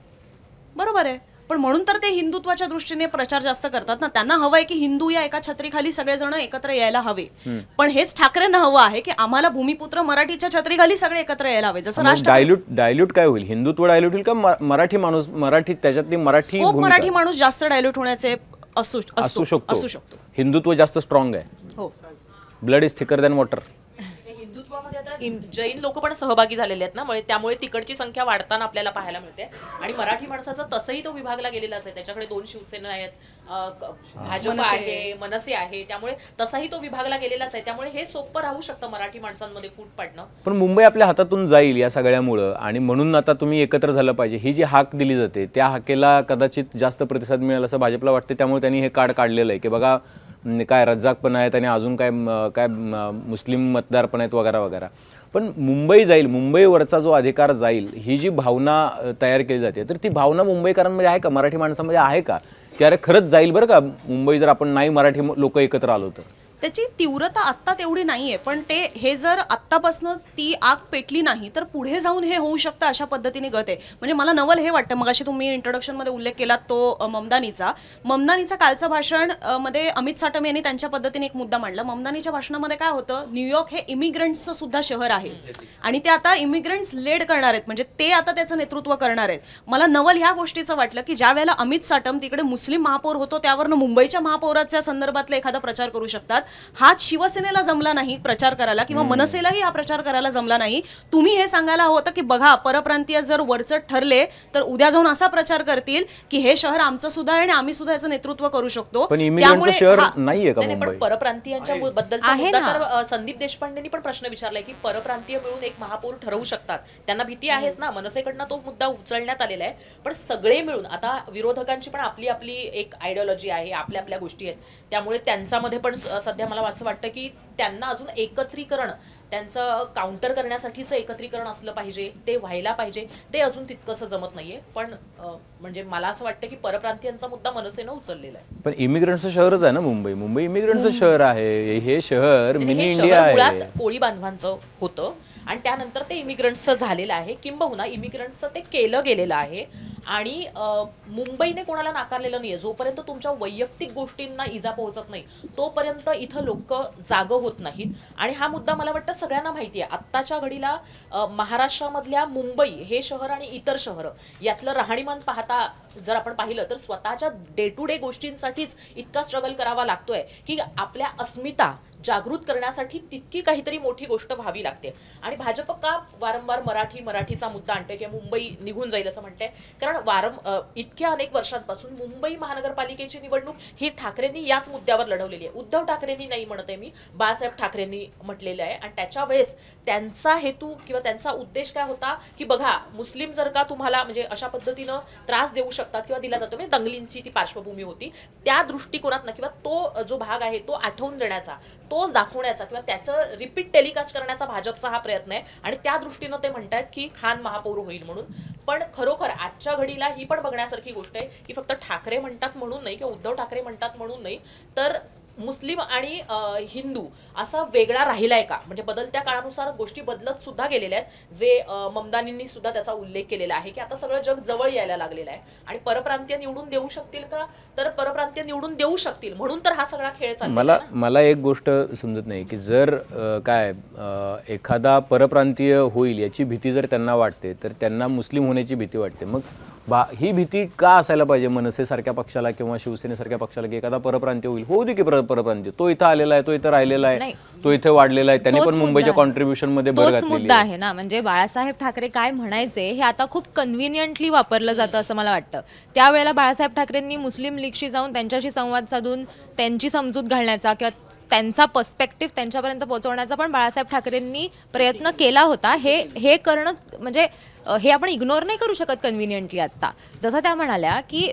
बरोबर आहे, पण म्हणून तर ते हिंदुत्वाच्या दृष्टीने प्रचार जास्त करतात ना. त्यांना हवंय की हिंदू या एका छत्रीखाली सगळेजण एकत्र यायला हवे. पण हेच ठाकरेंना हवं आहे की आम्हाला भूमिपुत्र मराठीच्या छत्रीखाली सगळे एकत्र यायला हवे. जसं डायल्यूट काय होईल? हिंदुत्व डायल्यूट होईल का मराठी माणूस मराठी त्याच्यातली मराठी माणूस जास्त डायल्यूट होण्याचे असू शकतो. हिंदुत्व जास्त स्ट्रॉंग आहे. हो, blood is thicker than water. हिंदुत्वामध्ये आता जैन लोक पण सहभागी झालेले आहेत ना, त्यामुळे तिकडची संख्या वाढताना आपल्याला पाहायला मिळते. आणि मराठी माणसाचा तसंही तो विभागला गेलेलाच आहे. त्याच्याकडे 2 शिवसेना आहेत, भाजप आहे, मनसे आहे, त्यामुळे तसाही तो विभागला गेलेलाच आहे. त्यामुळे हे सोपं राहू शकतं मराठी माणसांमध्ये फूट पाडणं. पण मुंबई आपल्या हातातून जाईल या सगळ्यामुळं आणि म्हणून आता तुम्ही एकत्र झालं पाहिजे ही जी हाक दिली जाते त्या हाकेला कदाचित जास्त प्रतिसाद मिळेल असं भाजपला वाटते. त्यामुळे त्यांनी हे कार्ड काढलेलं आहे की बघा काय रज्जाक पण आहेत आणि अजून काय मुस्लिम मतदार पण आहेत वगैरे वगैरे. पण मुंबई जाईल, मुंबईवरचा जो अधिकार जाईल ही जी भावना तयार केली जाते तर ती भावना मुंबईकरांमध्ये आहे का, मराठी माणसामध्ये आहे का की अरे खरंच जाईल बरं का मुंबई जर आपण नाही मराठी लोक एकत्र आलो तर? त्याची तीव्रता आत्ता तेवढी नाहीये, पण हे जर आत्तापासूनच ती आग पेटली नाही तर पुढे जाऊन हे होऊ शकतं अशा पद्धतीने गत आहे. म्हणजे मला नवल हे वाटतं, मगाशी तुम्ही इंट्रोडक्शनमध्ये उल्लेख केला तो ममदानीचा कालचं भाषण मध्ये अमित साटम यांनी त्यांच्या पद्धतीने एक मुद्दा मांडला. ममदानीच्या भाषणामध्ये काय होतं, न्यूयॉर्क हे इमिग्रंट्सचं सुद्धा शहर आहे आणि ते आता इमिग्रंट्स लेड करणार आहेत, म्हणजे ते आता त्याचं नेतृत्व करणार आहेत. मला नवल ह्या गोष्टीचं वाटलं की ज्या वेळेला अमित साटम तिकडे मुस्लिम महापौर होतो त्यावरनं मुंबईच्या महापौराच्या संदर्भातला एखादा प्रचार करू शकतात. हाच शिवसेनेला जमला नाही प्रचार करायला किंवा मनसेलाही हा प्रचार करायला जमला नाही. तुम्ही हे सांगायला होतं की बघा परप्रांतीय जर वरचढ ठरले तर उद्या जाऊन असा प्रचार करतील की हे शहर आमचं सुद्धा आहे आणि आम्ही सुद्धा याचं नेतृत्व करू शकतो. पण परप्रांतीयांच्या बद्दलचा मुद्दा तर संदीप देशपांडेंनी पण प्रश्न विचारलाय की परप्रांतीय मिळून एक महापौर ठरवू शकतात. त्यांना भीती आहेच ना, मनसेकडनं तो मुद्दा उचलण्यात आलेला आहे. पण सगळे मिळून आता विरोधकांची पण आपली आपली एक आयडिओलॉजी आहे, आपल्या आपल्या गोष्टी आहेत. त्यामुळे त्यांच्यामध्ये पण सध्या मला असं वाटतं की त्यांना अजून एकत्रीकरण, त्यांचं काउंटर करण्यासाठीचं एकत्रीकरण असलं पाहिजे, ते व्हायला पाहिजे. ते अजून तितकंसं जमत नाहीये. पण म्हणजे मला असं वाटतं की परप्रांतीयांचा मुद्दा मनसेनं उचललेला आहे. पण इमिग्रंटचं शहरच आहे ना मुंबई इमिग्रंटचं शहर आहे. हे शहर मिनी इंडिया आहे. मुळात कोळी बांधवांचं होतं आणि त्यानंतर ते इमिग्रंट्सचं झालेलं आहे, किंबहुना इमिग्रंट्सचं ते केलं गेलेलं आहे. आणि मुंबईने कोणाला नाकारलेलं नाहीये. जोपर्यंत तुमच्या वैयक्तिक गोष्टींना इजा पोहोचत नाही तोपर्यंत इथं लोक जागं होत नाहीत. आणि हा मुद्दा मला वाटतं सगळ्यांना माहिती आहे. आत्ताच्या घडीला महाराष्ट्रामधल्या मुंबई हे शहर आणि इतर शहर यातलं राहणीमान पाहता जर आपण पाहिलं तर स्वतःच्या डे टू डे गोष्टींसाठीच इतका स्ट्रगल करावा लागतोय की आपल्या अस्मिता जागृत करण्यासाठी तितकी काहीतरी मोठी गोष्ट व्हावी लागते. आणि भाजप का वारंवार मराठीचा मुद्दा आणतोय किंवा मुंबई निघून जाईल असं म्हणते, कारण इतक्या अनेक वर्षांपासून मुंबई महानगरपालिकेची निवडणूक ही ठाकरेंनी याच मुद्द्यावर लढवलेली आहे. उद्धव ठाकरेंनी नाही म्हणते मी, बाळासाहेब ठाकरेंनी म्हटलेलं आहे. आणि त्याच्या वेळेस त्यांचा हेतू किंवा त्यांचा उद्देश काय होता की बघा, मुस्लिम जर का तुम्हाला म्हणजे अशा पद्धतीनं त्रास देऊ शकतात किंवा दिला जातो, म्हणजे दंगलींची ती पार्श्वभूमी होती, त्या दृष्टिकोनातनं किंवा तो जो भाग आहे तो आठवून देण्याचा, तोच दाखवण्याचा किंवा त्याचं रिपीट टेलिकास्ट करण्याचा भाजपचा हा प्रयत्न आहे. आणि त्या दृष्टीनं ते म्हणतात की खान महापौर होईल म्हणून. पण खरोखर आजच्या घडीला ही पण बघण्यासारखी गोष्ट आहे की फक्त ठाकरे म्हणतात म्हणून नाही किंवा उद्धव ठाकरे म्हणतात म्हणून नाही, तर मुस्लिम आणि हिंदू असा वेगळा राहिलाय का, म्हणजे बदलत्या काळानुसार गोष्टी बदलत सुद्धा गेलेल्या आहेत. जे ममदानींनी सुद्धा त्याचा उल्लेख केलेला आहे की आता सगळं जग जवळ यायला लागलेलं आहे. आणि परप्रांतीय निवडून देऊ शकतील का, तर परप्रांतीय निवडून देऊ शकतील, म्हणून तर हा सगळा खेळ चाललेला आहे. मला एक गोष्ट समजत नाही की जर एखादा परप्रांतीय होईल याची भीती जर त्यांना वाटते, तर त्यांना मुस्लिम होण्याची भीती वाटते. मग ही भीती का असायला पाहिजे मनसेसारख्या पक्षाला किंवा शिवसेनेसारख्या पक्षाला की एखादा परप्रांतीय होईल, होऊ दे की परप्रांतीय, तो इथं आलेला आहे, तो इथं राहिलेला आहे, तो इथे वाढलेला आहे, त्यांनी पण मुंबईच्या कॉन्ट्रीब्युशन मध्ये भर घातलेली आहे. मुद्दा आहे ना, म्हणजे बाळासाहेब ठाकरे काय म्हणायचे हे आता खूप कन्व्हिनियंटली वापरलं जातं असं मला वाटतं. त्यावेळेला बाळासाहेब ठाकरेंनी मुस्लिम लीगशी जाऊन त्यांच्याशी संवाद साधून त्यांची समजूत घालण्याचा किंवा त्यांचा पर्स्पेक्टिव्ह त्यांच्यापर्यंत पोहोचवण्याचा पण बाळासाहेब ठाकरेंनी प्रयत्न केला होता. हे करणं म्हणजे हे आपण इग्नोर नाही करू शकत कन्व्हिनियंटली. आत्ता जसं त्या म्हणाल्या की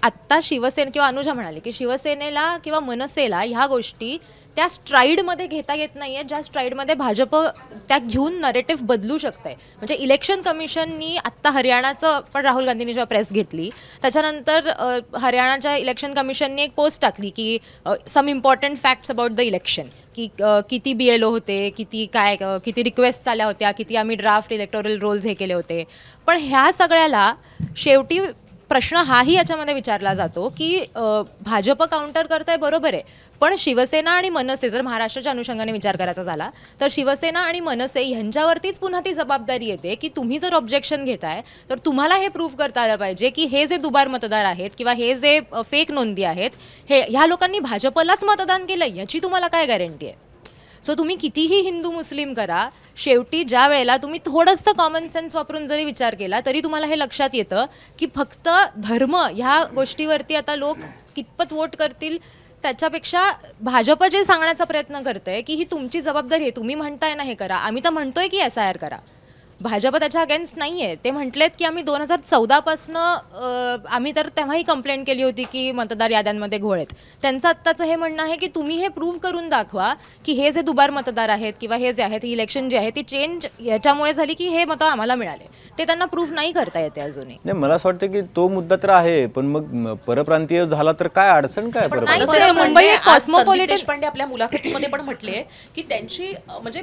आत्ता शिवसेना किंवा अनुजा म्हणाली की शिवसेनेला किंवा मनसेला ह्या गोष्टी त्या स्ट्राईडमध्ये घेता येत नाही आहेत ज्या स्ट्राईडमध्ये भाजप त्या घेऊन नरेटिव्ह बदलू शकते. म्हणजे इलेक्शन कमिशननी आत्ता हरियाणाचं पण राहुल गांधींनी जेव्हा प्रेस घेतली त्याच्यानंतर हरियाणाच्या इलेक्शन कमिशननी एक पोस्ट टाकली की some important facts about the election, की किती BLO होते, किती रिक्वेस्ट आल्या होत्या, किती आम्ही ड्राफ्ट इलेक्टोरल रोल्स हे केले होते. पण ह्या सगळ्याला शेवटी प्रश्न हाही याच्यामध्ये विचारला जातो की भाजप काउंटर करताय बरोबर आहे, पण शिवसेना आणि मनसे जर महाराष्ट्राच्या अनुषंगाने विचार करायचा झाला तर शिवसेना आणि मनसे ह्यांच्यावरतीच पुन्हा ती जबाबदारी येते की तुम्ही जर ऑब्जेक्शन घेताय तर तुम्हाला हे प्रूव्ह करता आलं पाहिजे की हे जे दुबार मतदार आहेत किंवा हे जे फेक नोंदी आहेत ह्या लोकांनी भाजपलाच मतदान केलं याची तुम्हाला काय गॅरंटी आहे. सो तुम्ही कितीही हिंदू मुस्लिम करा, शेवटी ज्या वेळेला तुम्ही थोडंसं कॉमन सेन्स वापरून जरी विचार केला तरी तुम्हाला हे लक्षात येतं की फक्त धर्म ह्या गोष्टीवरती आता लोक कितपत वोट करतील त्याच्यापेक्षा भाजप जे सांगण्याचा प्रयत्न करतंय की ही तुमची जबाबदारी आहे, तुम्ही म्हणताय ना हे करा, आम्ही तर म्हणतोय की SIR करा. भाजप त्याच्या अगेन्स्ट नाही आहे. ते म्हटलेत की आम्ही 2014पासनं आम्ही तर तेव्हाही कंप्लेंट केली होती की मतदार याद्यांमध्ये घोळ आहेत. त्यांचं आत्ताचं हे म्हणणं आहे की तुम्ही हे प्रूव्ह करून दाखवा की हे जे दुबार मतदार आहेत किंवा हे जे आहेत ही इलेक्शन जी आहे ती चेंज याच्यामुळे झाली की हे मतं आम्हाला मिळाले. ते त्यांना प्रूव्ह नाही करता येते अजूनही. नाही, मला असं वाटतं की तो मुद्दा तर आहे, पण मग परप्रांतीय झाला तर काय अडचण काय? मुंबई कॉस्मोपॉलिटन देशपांडे आपल्या मुलाखतीमध्ये पण म्हटले की त्यांची म्हणजे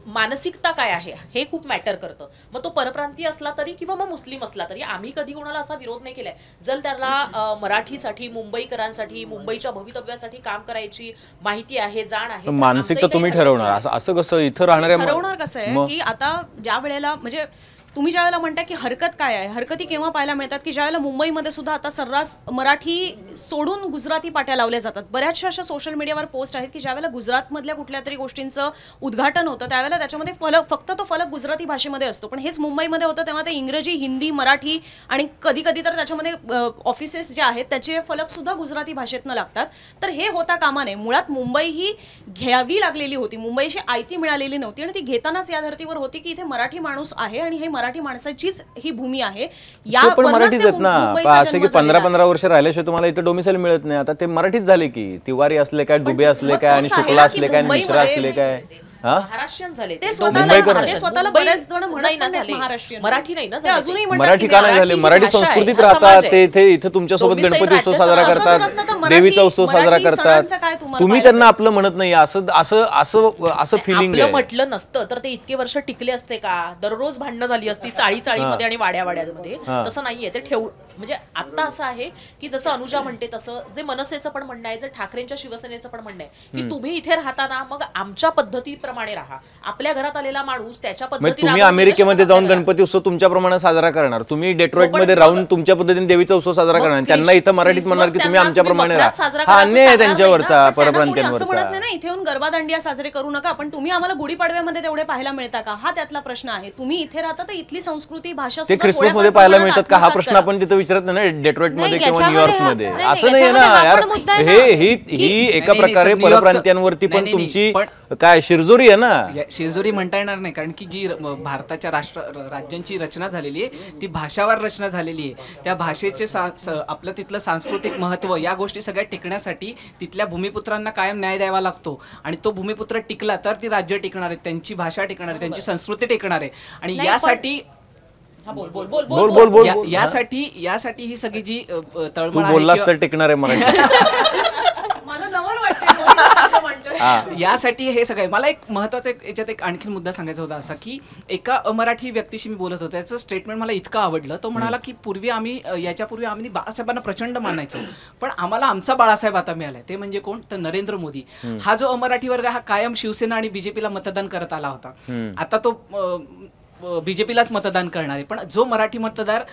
मानसिकता काय आहे हे खूप मॅटर करतं. मग तो परप्रांतीय असला तरी किंवा मग मुस्लिम असला तरी आम्ही कधी कोणाला असा विरोध नाही केलाय. जर त्याला मराठीसाठी, मुंबईकरांसाठी, मुंबईच्या भवितव्यासाठी काम करायची माहिती आहे, जाण आहे, मानसिकता तुम्ही ठरवणार. असं कसं इथं राहणाऱ्या ठरवणार कसं आहे की आता ज्या वेळेला म्हणजे तुम्ही ज्या वेळेला म्हणता की हरकत काय आहे, हरकती केव्हा पाहायला मिळतात की ज्यावेळेला मुंबईमध्ये सुद्धा आता सर्रास मराठी सोडून गुजराती पाट्या लावल्या जातात. बऱ्याचशा अशा सोशल मीडियावर पोस्ट आहेत की ज्यावेळेला गुजरातमधल्या कुठल्या तरी गोष्टींचं उद्घाटन होतं त्यावेळेला त्याच्यामध्ये फक्त तो फलक गुजराती भाषेमध्ये असतो, पण हेच मुंबईमध्ये होतं तेव्हा ते इंग्रजी, हिंदी, मराठी आणि कधी कधी तर त्याच्यामध्ये ऑफिसेस जे आहेत त्याचे फलक सुद्धा गुजराती भाषेतनं लागतात. तर हे होता कामा नये. मुळात मुंबई ही घ्यावी लागलेली होती, मुंबईशी आयती मिळालेली नव्हती आणि ती घेतानाच या धर्तीवर होती की इथे मराठी माणूस आहे आणि हे मराठी माणसाचीच ही भूमी आहे. या पण मराठीच आहेत ना. असं की 15-15 वर्ष राहिल्याशिवाय तुम्हाला इथे डोमिसाईल मिळत नाही. आता ते मराठीच झाले की तिवारी असले काय, दुबे असले काय आणि शुक्ला असले काय, मिश्रा असले काय, महाराष्ट्रीयन झाले ते स्वतःला बरेच जण म्हणत नाहीत महाराष्ट्रीयन, मराठी नाही ना, अजूनही मराठी का नाही झाले? मराठी संस्कृतीत राहतात ते, इथे तुमच्यासोबत गणपती उत्सव साजरा करतात, देवीचा उत्सव साजरा करतात, तुम्ही त्यांना आपलं म्हणत नाही. असं फिलिंग आहे. म्हटलं नसतं तर ते इतके वर्ष टिकले असते का? दररोज भांडणं झाली असती चाळीमध्ये आणि वाड्यामध्ये. तसं नाहीये. ते म्हणजे आता असं आहे की जसं अनुजा म्हणते तसं जे मनसेचं पण म्हणणं आहे, जे ठाकरेंच्या शिवसेनेचं पण म्हणणं आहे की तुम्ही इथे राहताना मग आमच्या पद्धती प्रमाणे राहा. आपल्या घरात आलेला माणूस त्याच्या म्हणजे पद्धतीने तुम्ही आपण अमेरिकेमध्ये दिलं जाऊन आपल्याला. गणपती उत्सव तुमच्या प्रमाणात साजरा करणार, तुम्ही डेट्रॉइटमध्ये पण राहून तुमच्या पद्धतीने देवीचा उत्सव साजरा करणार, त्यांना इथं मराठीत म्हणणार की तुम्ही आमच्या प्रमाणे राहा. हा अन्याय आहे त्यांच्यावरचा, असं म्हणत परप्रांतीयांवरचा. नाही ना इथे येऊन गरबा दांडिया साजरे करू नका, पण तुम्ही आम्हाला गुढीपाडव्यामध्ये तेवढे पाहायला मिळता का, हा त्यातला प्रश्न आहे. तुम्ही इथे राहता तर इथली संस्कृती भाषा ते सुद्धा क्रिसमस थोड्याफार मध्ये पाहायला प्रमाणात मिळतात का, हा आत्मसात प्रश्न करा. आपण तिथे विचारत नाही ना डेट्रॉइटमध्ये नाही, किंवा याच्यामध्ये न्यूयॉर्कमध्ये. नाही, असं नाही याच्यामध्ये ना हा यार, पण मुद्दा आहे ना, ही एका नाही, प्रकारे सर, न्यूयॉर्कचं- परप्रांतीयांवरती पण नाही, तुमची पण- काय शिरजोरी आहे ना. शेजोरी म्हणता येणार नाही, कारण की जी भारताच्या राज्यांची रचना झालेली आहे ती भाषावर रचना झालेली आहे. त्या भाषेचे आपलं तिथलं सांस्कृतिक महत्त्व या गोष्टी सगळ्या टिकण्यासाठी तिथल्या भूमिपुत्रांना कायम न्याय द्यावा लागतो, आणि तो भूमिपुत्र टिकला तर ती राज्य टिकणार आहे, त्यांची भाषा टिकणार आहे, त्यांची संस्कृती टिकणार आहे. आणि नाही, यासाठी हा, बोल बोल बोल बोल बोल बोल यासाठी ही सगळी जी तू तळमळ आहे बोललास किंवा- तर टिकणार आहे मराठी. मला नवल वाटतं. यासाठी हे सगळं मला एक महत्वाचा याच्यात एक आणखी मुद्दा सांगायचा होता, असा की एका अमराठी व्यक्तीशी मी बोलत होतो, त्याचं स्टेटमेंट मला इतकं आवडलं. तो म्हणाला की याच्यापूर्वी आम्ही बाळासाहेबांना प्रचंड मानायचो, पण आम्हाला आमचा बाळासाहेब आता मिळालाय. ते म्हणजे कोण, तर नरेंद्र मोदी. हा जो अमराठी वर्ग हा कायम शिवसेना आणि बीजेपीला मतदान करत आला होता, आता तो बीजेपीलाच मतदान करणार आहे. पण जो मराठी मतदार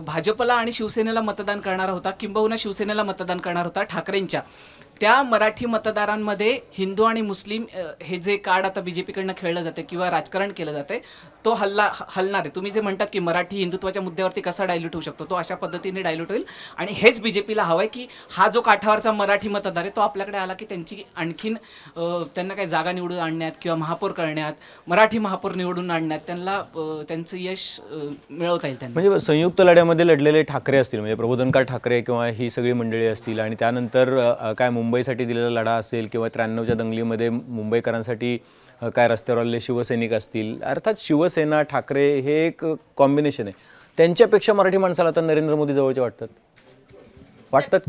भाजपला आणि शिवसेनेला मतदान करणारा होता, किंबहुना शिवसेनेला मतदान करणार होता ठाकरेंच्या, त्या मराठी मतदारांमध्ये हिंदू आणि मुस्लिम हे जे कार्ड आता बीजेपीकडनं खेळलं जाते किंवा राजकारण केलं जाते, तो हलणार आहे. तुम्ही जे म्हणतात की मराठी हिंदुत्वाच्या मुद्द्यावरती कसा डायल्यूट होऊ शकतो, तो अशा पद्धतीने डायल्यूट होईल. आणि हेच बीजेपीला हवंय की हा जो काठावरचा मराठी मतदार आहे तो आपल्याकडे आला की त्यांची आणखीन त्यांना काही जागा निवडून आणण्यात किंवा महापौर करण्यात, मराठी महापौर निवडून आणण्यात त्यांना त्यांचं यश मिळवता येईल त्यांना. म्हणजे संयुक्त लढ्यामध्ये लढलेले ठाकरे असतील, म्हणजे प्रबोधनकार ठाकरे किंवा ही सगळी मंडळी असतील, आणि त्यानंतर काय मुंबईसाठी दिलेला लढा असेल किंवा 93च्या दंगलीमध्ये मुंबईकरांसाठी काय रस्त्यावर आलेले शिवसैनिक असतील. अर्थात शिवसेना ठाकरे हे एक कॉम्बिनेशन आहे. त्यांच्यापेक्षा मराठी माणसाला आता नरेंद्र मोदी जवळचे वाटतात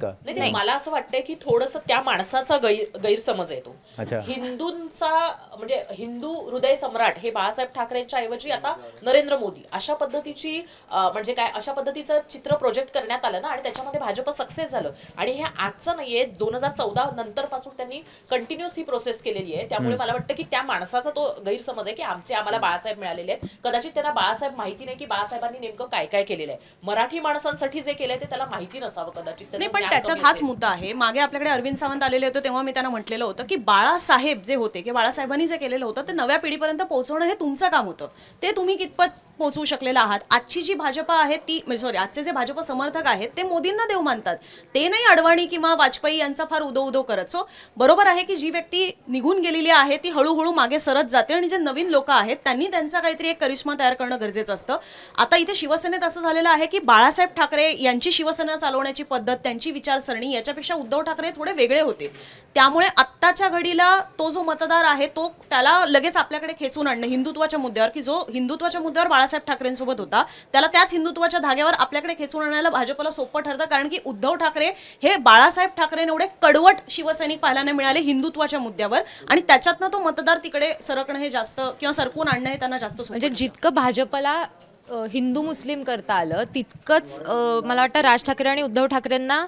का? नाही, मला असं वाटतंय की थोडंसं त्या माणसाचा गैरसमज आहे तो. अच्छा. हिंदूंचा म्हणजे हिंदू हृदय सम्राट हे बाळासाहेब ठाकरेंच्या ऐवजी आता नरेंद्र मोदी अशा पद्धतीची म्हणजे काय अशा पद्धतीचं चित्र प्रोजेक्ट करण्यात आलं ना, आणि त्याच्यामध्ये भाजप सक्सेस झालं. आणि हे आजचं नाहीये, 2014 नंतर पासून त्यांनी कंटिन्युअस ही प्रोसेस केलेली आहे. त्यामुळे मला वाटतं की त्या माणसाचा तो गैरसमज आहे की आम्हाला बाळासाहेब मिळालेले आहेत. कदाचित त्यांना बाळासाहेब माहिती नाही की बाळासाहेबांनी नेमकं काय काय केलेलं आहे. मराठी माणसांसाठी जे केलंय ते त्याला माहिती नसावं कदाचित. नाही, पण त्याच्यात हाच मुद्दा आहे. मागे आपल्याकडे अरविंद सावंत आलेले होते तेव्हा मी त्यांना म्हटलेलं होतं की बाळासाहेब जे होते की बाळासाहेबांनी जे केलेलं होतं ते नव्या पिढीपर्यंत पोहोचवणं हे तुमचं काम होतं. ते तुम्ही कितपत पोहोचवू शकलेला आहात. आजची जी भाजपा आहे ती म्हणजे आजचे जे भाजप समर्थक आहेत ते मोदींना देव मानतात, ते नाही अडवाणी किंवा वाजपेयी यांचा फार उदो उदो करत. सो बरोबर आहे की जी व्यक्ती निघून गेलेली आहे ती हळूहळू मागे सरत जाते, आणि जे नवीन लोक आहेत त्यांनी त्यांचा काहीतरी एक करिश्मा तयार करणं गरजेचं असतं. आता इथे शिवसेनेत असं झालेलं आहे की बाळासाहेब ठाकरे यांची शिवसेना चालवण्याची पद्धत, त्यांची विचारसरणी याच्यापेक्षा उद्धव ठाकरे थोडे वेगळे होते. त्यामुळे आत्ताच्या घडीला तो जो मतदार आहे तो त्याला लगेच आपल्याकडे खेचून आणणं हिंदुत्वाच्या मुद्द्यावर, की जो हिंदुत्वाच्या मुद्द्यावर बाळासाहेब ठाकरेंसोबत होता त्याला त्याच हिंदुत्वाच्या धाग्यावर आपल्याकडे खेचून आणायला भाजपला सोपं ठरतं. कारण की उद्धव ठाकरे हे बाळासाहेब ठाकरे एवढे कडवट शिवसैनिक पाहायला नाही मिळाले हिंदुत्वाच्या मुद्द्यावर, आणि त्याच्यातनं तो मतदार तिकडे सरकणं हे जास्त किंवा सरकून आणणं हे त्यांना जास्त म्हणजे जितकं भाजपला हिंदू मुस्लिम करता आलं तितकंच मला वाटतं राज ठाकरे आणि उद्धव ठाकरेंना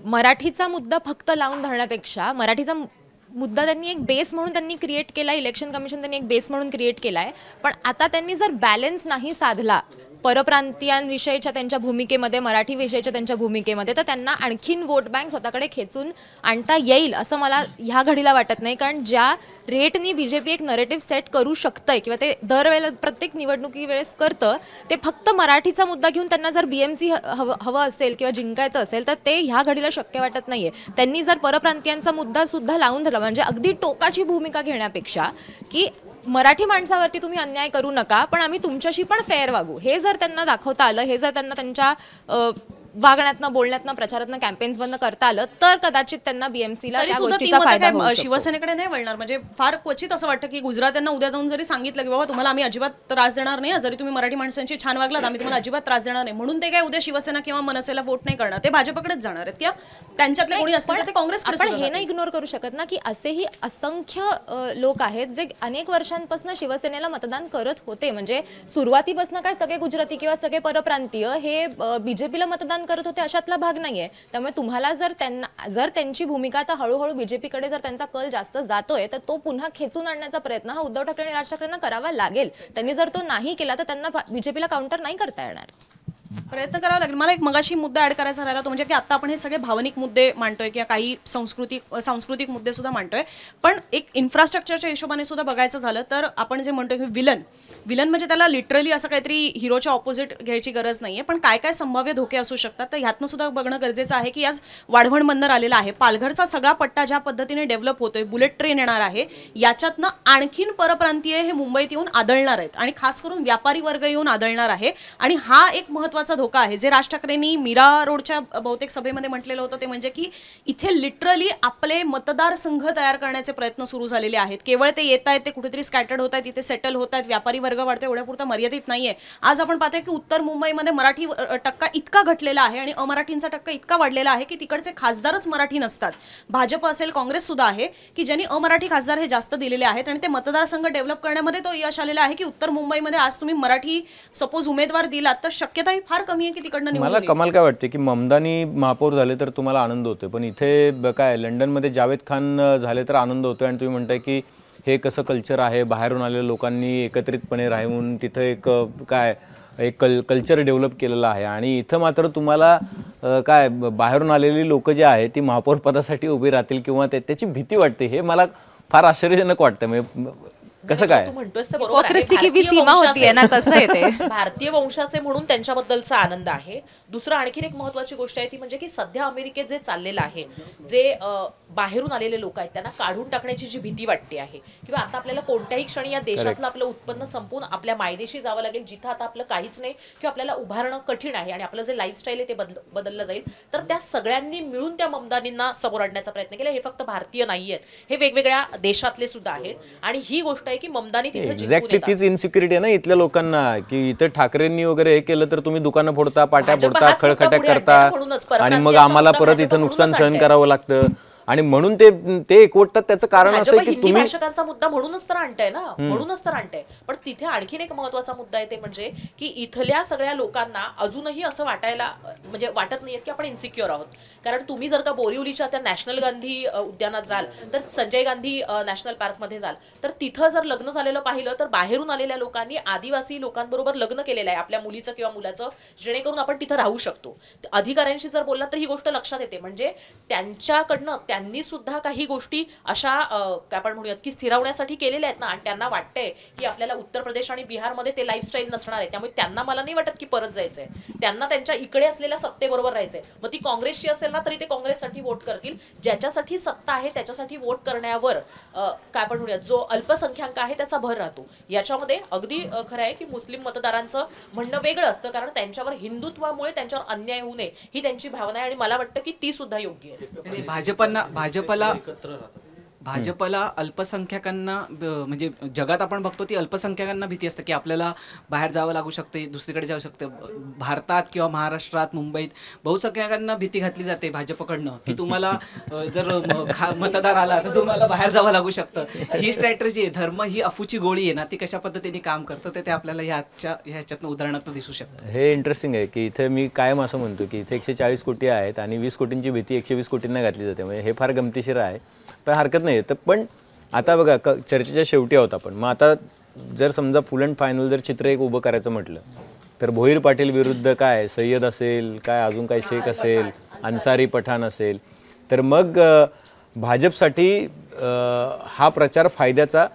मराठीचा मुद्दा फक्त लावून धरण्यापेक्षा मराठीचा मुद्दा त्यांनी एक बेस म्हणून त्यांनी क्रिएट केला. इलेक्शन कमिशन त्यांनी एक बेस म्हणून क्रिएट केला आहे. पण आता त्यांनी जर बॅलन्स नाही साधला परप्रांतीयांविषयीच्या त्यांच्या भूमिकेमध्ये, मराठी विषयीच्या त्यांच्या भूमिकेमध्ये, तर त्यांना आणखीन वोट बँक स्वतःकडे खेचून आणता येईल असं मला ह्या घडीला वाटत नाही. कारण ज्या रेटनी बीजेपी एक नरेटिव्ह सेट करू शकतंय किंवा ते दरवेळेला प्रत्येक निवडणुकी वेळेस करतं, ते फक्त मराठीचा मुद्दा घेऊन त्यांना जर BMC हवं असेल किंवा जिंकायचं असेल तर ते ह्या घडीला शक्य वाटत नाहीये. त्यांनी जर परप्रांतीयांचा मुद्दा सुद्धा लावून धरला, म्हणजे अगदी टोकाची भूमिका घेण्यापेक्षा की मराठी माणसावरती तुम्ही अन्याय करू नका पण आम्ही तुमच्याशी पण फेअर वागू, हे जर त्यांना दाखवता आलं, हे जर त्यांना त्यांच्या वागण्यातनं, बोलण्यातनं, प्रचारातनं कॅम्पेन्स बंद करता आलं तर कदाचित त्यांना BMCला त्या गोष्टीचा फायदा होऊ शकतो. शिवसेनेकडे नाही वळणार. म्हणजे फार क्वचित असं वाटतं की गुजरात यांना उद्या जाऊन जरी सांगितलं की बाबा तुम्हाला आम्ही अजिबात त्रास देणार नाही, जरी तुम्ही मराठी माणसांची छान वागलात आम्ही तुम्हाला अजिबात त्रास देणार नाही, म्हणून ते काय उद्या शिवसेना किंवा मनसेला वोट नाही करणार, ते भाजपकडेच जाणार आहेत किंवा त्यांच्यातले कोणी असतील तर ते काँग्रेसकडे. आपण हे नाही इग्नोर करू शकत ना की असेही असंख्य लोक आहेत जे अनेक वर्षांपासून शिवसेनेला मतदान करत होते. म्हणजे सुरुवातीपासून काय सगळे गुजराती किंवा सगळे परप्रांतीय हे BJPला मतदान आंदोलन करत होते अशातला भाग नाहीये. त्यामुळे तुम्हाला जर त्यांची भूमिका आता हळूहळू बीजेपीकडे जर त्यांचा कल जास्त जातोय तर तो पुन्हा खेचून आणण्याचा प्रयत्न हा उद्धव ठाकरे आणि राज ठाकरेंना करावा लागेल. त्यांनी जर तो नाही केला तर त्यांना बीजेपीला काउंटर नाही करता येणार. प्रयत्न करावा लागेल. मला एक मगाशी मुद्दा ऍड करायचा राहिला तो म्हणजे की आता आपण हे सगळे भावनिक मुद्दे मांडतोय किंवा काही सांस्कृतिक मुद्दे सुद्धा मांडतोय, पण एक इन्फ्रास्ट्रक्चरच्या हिशोबाने सुद्धा बघायचं झालं तर आपण जे म्हणतोय की विलन म्हणजे त्याला लिटरली असं काहीतरी हिरोच्या ऑपोजिट घ्यायची गरज नाहीये, पण काय काय संभाव्य धोके असू शकतात तर ह्यातनं सुद्धा बघणं गरजेचं आहे की आज वाढवण बंदर आलेला आहे, पालघरचा सगळा पट्टा ज्या पद्धतीने डेव्हलप होतोय, बुलेट ट्रेन येणार आहे, याच्यातनं आणखीन परप्रांतीय हे मुंबईत येऊन आदळणार आहेत आणि खास करून व्यापारी वर्ग येऊन आदळणार आहे. आणि हा एक महत्त्वाचा धोका आहे जे राज ठाकरेंनी मीरा रोडच्या बहुतेक सभेमध्ये म्हटलेलं होतं ते म्हणजे की इथे लिटरली आपले मतदारसंघ तयार करण्याचे प्रयत्न सुरू झालेले आहेत. केवळ ते येत आहेत, ते कुठेतरी स्कॅटर्ड होत आहेत, इथे सेटल होत आहेत, व्यापारी वर्ग वाढतो एवढ्यापुरता मर्यादित नाहीये. आज आपण पाहतोय की उत्तर मुंबईमध्ये मराठी टक्का इतका घटलेला आहे आणि अमराठींचा टक्का इतका वाढलेला आहे की तिकडचे खासदारच मराठी नसतात. भाजप असेल, काँग्रेस सुद्धा आहे की ज्यांनी अमराठी खासदार हे जास्त दिलेले आहेत आणि ते मतदारसंघ डेव्हलप करण्यामध्ये तो यश आलेला आहे की उत्तर मुंबईमध्ये आज तुम्ही मराठी सपोज उमेदवार दिलात तर शक्यता ही फार कमी आहे की तिकडनं मला कमाल काय वाटते की ममदानी महापौर झाले तर तुम्हाला आनंद होतोय, पण इथे काय लंडनमध्ये जावेद खान झाले तर आनंद होतोय आणि तुम्ही म्हणताय की हे कसं कल्चर आहे, बाहेरून आलेल्या लोकांनी एकत्रितपणे राहून तिथं एक कल्चर डेव्हलप केलेलं आहे आणि इथं मात्र तुम्हाला काय बाहेरून आलेली लोक जे आहे ती महापौर पदासाठी उभी राहतील किंवा त्याची भीती वाटते. हे मला फार आश्चर्यजनक वाटतं. म्हणजे कसं काय तू म्हणतोस ते बरोबर आहे. हिपोक्रेसी की सीमा होतीये ना तसं येते. भारतीय वंशाचे म्हणून त्यांच्याबद्दलचा आनंद आहे. दुसरं आणखीन एक महत्वाची गोष्ट आहे ती म्हणजे की सध्या अमेरिकेत जे चाललेलं आहे, जे बाहेरून आलेले लोक आहेत त्यांना काढून टाकण्याची जी भीती वाटते आहे किंवा आता आपल्याला कोणत्याही क्षणी या देशातलं आपलं उत्पन्न संपून आपल्या मायदेशी जावं लागेल जिथं आता आपलं काहीच नाही किंवा आपल्याला उभारणं कठीण आहे आणि आपलं जे लाईफस्टाईल आहे ते बदललं जाईल, तर त्या सगळ्यांनी मिळून त्या ममदानींना समोर आणण्याचा प्रयत्न केला. हे फक्त भारतीय नाही आहेत, हे वेगवेगळ्या देशातले सुद्धा आहेत आणि ही गोष्ट आहे की ममदानी तिथे एक्झॅक्टली तीच इन्सिक्युरिटी आहे ना इथल्या लोकांना की इथं ठाकरेंनी वगैरे हे केलं तर तुम्ही दुकानं फोडता, पाट्या फोडता, खळखट्या करता आणि मग आम्हाला परत इथं नुकसान सहन करावं लागतं आणि म्हणून ते एकवटतात. त्याचं कारण असं आहे की हिंदी भाषकांचा मुद्दा म्हणूनच तर आणताय ना, म्हणूनच तर आणताय. पण तिथे आणखीन एक महत्वाचा मुद्दा आहे ते म्हणजे की इथल्या सगळ्या लोकांना अजूनही असं वाटायला म्हणजे वाटत नाहीये की आपण इन्सिक्युअर आहोत. कारण तुम्ही जर का बोरिवलीच्या त्या नॅशनल गांधी उद्यानात जाल, तर संजय गांधी नॅशनल पार्कमध्ये जाल, तर तिथं जर लग्न झालेलं पाहिलं तर बाहेरून आलेल्या लोकांनी आदिवासी लोकांबरोबर लग्न केलेलं आहे आपल्या मुलीचं किंवा मुलाचं, जेणेकरून आपण तिथं राहू शकतो. अधिकाऱ्यांशी जर बोललात तर ही गोष्ट लक्षात येते. म्हणजे त्यांच्याकडनं त्यांनी सुद्धा काही गोष्टी अशा काय आपण म्हणूयात की स्थिरवण्यासाठी केलेल्या आहेत ना आणि त्यांना वाटतंय की आपल्याला उत्तर प्रदेश आणि बिहारमध्ये ते लाईफस्टाईल नसणार आहे, त्यामुळे त्यांना मला नाही वाटत की परत जायचंय. त्यांना त्यांच्या इकडे असलेल्या सत्तेबरोबर राहायचंय. मग ती काँग्रेसची असेल ना तरी ते काँग्रेससाठी वोट करतील. ज्याच्यासाठी सत्ता आहे त्याच्यासाठी वोट करण्यावर काय आपण म्हणूयात जो अल्पसंख्याक आहे त्याचा भर राहतो. याच्यामध्ये अगदी खरं आहे की मुस्लिम मतदारांचं म्हणणं वेगळं असतं कारण त्यांच्यावर हिंदुत्वामुळे त्यांच्यावर अन्याय होऊ नये ही त्यांची भावना आहे आणि मला वाटतं की ती सुद्धा योग्य आहे. भाजपला अल्पसंख्याकांना म्हणजे जगात आपण बघतो ती अल्पसंख्याकांना भीती असते की आपल्याला बाहेर जावं लागू शकते, दुसरीकडे जाऊ शकते. भारतात किंवा महाराष्ट्रात, मुंबईत बहुसंख्याकांना भीती घातली जाते भाजपकडनं की तुम्हाला जर मतदार आला तर तुम्हाला बाहेर जावं लागू शकतं. ही स्ट्रॅटेजी आहे. धर्म ही अफूची गोळी आहे ना, ती कशा पद्धतीने काम करतं ते आपल्याला ह्याच्यातनं उदाहरणात दिसू शकतं. हे इंटरेस्टिंग आहे की इथे मी कायम असं म्हणतो की इथे 140 कोटी आहेत आणि 20 कोटींची भीती 120 कोटींना घातली जाते. म्हणजे हे फार गमतीशीर आहे, पण हरकत नाही. तर पण आता बघा चर्चेच्या शेवटी आहोत आपण. मग आता जर समजा फुल अँड फायनल जर चित्र एक उभं करायचं म्हटलं तर भोईर पाटील विरुद्ध काय सय्यद असेल, काय अजून काय शेख असेल, अन्सारी पठाण असेल, तर मग भाजपसाठी हा प्रचार फायद्याचा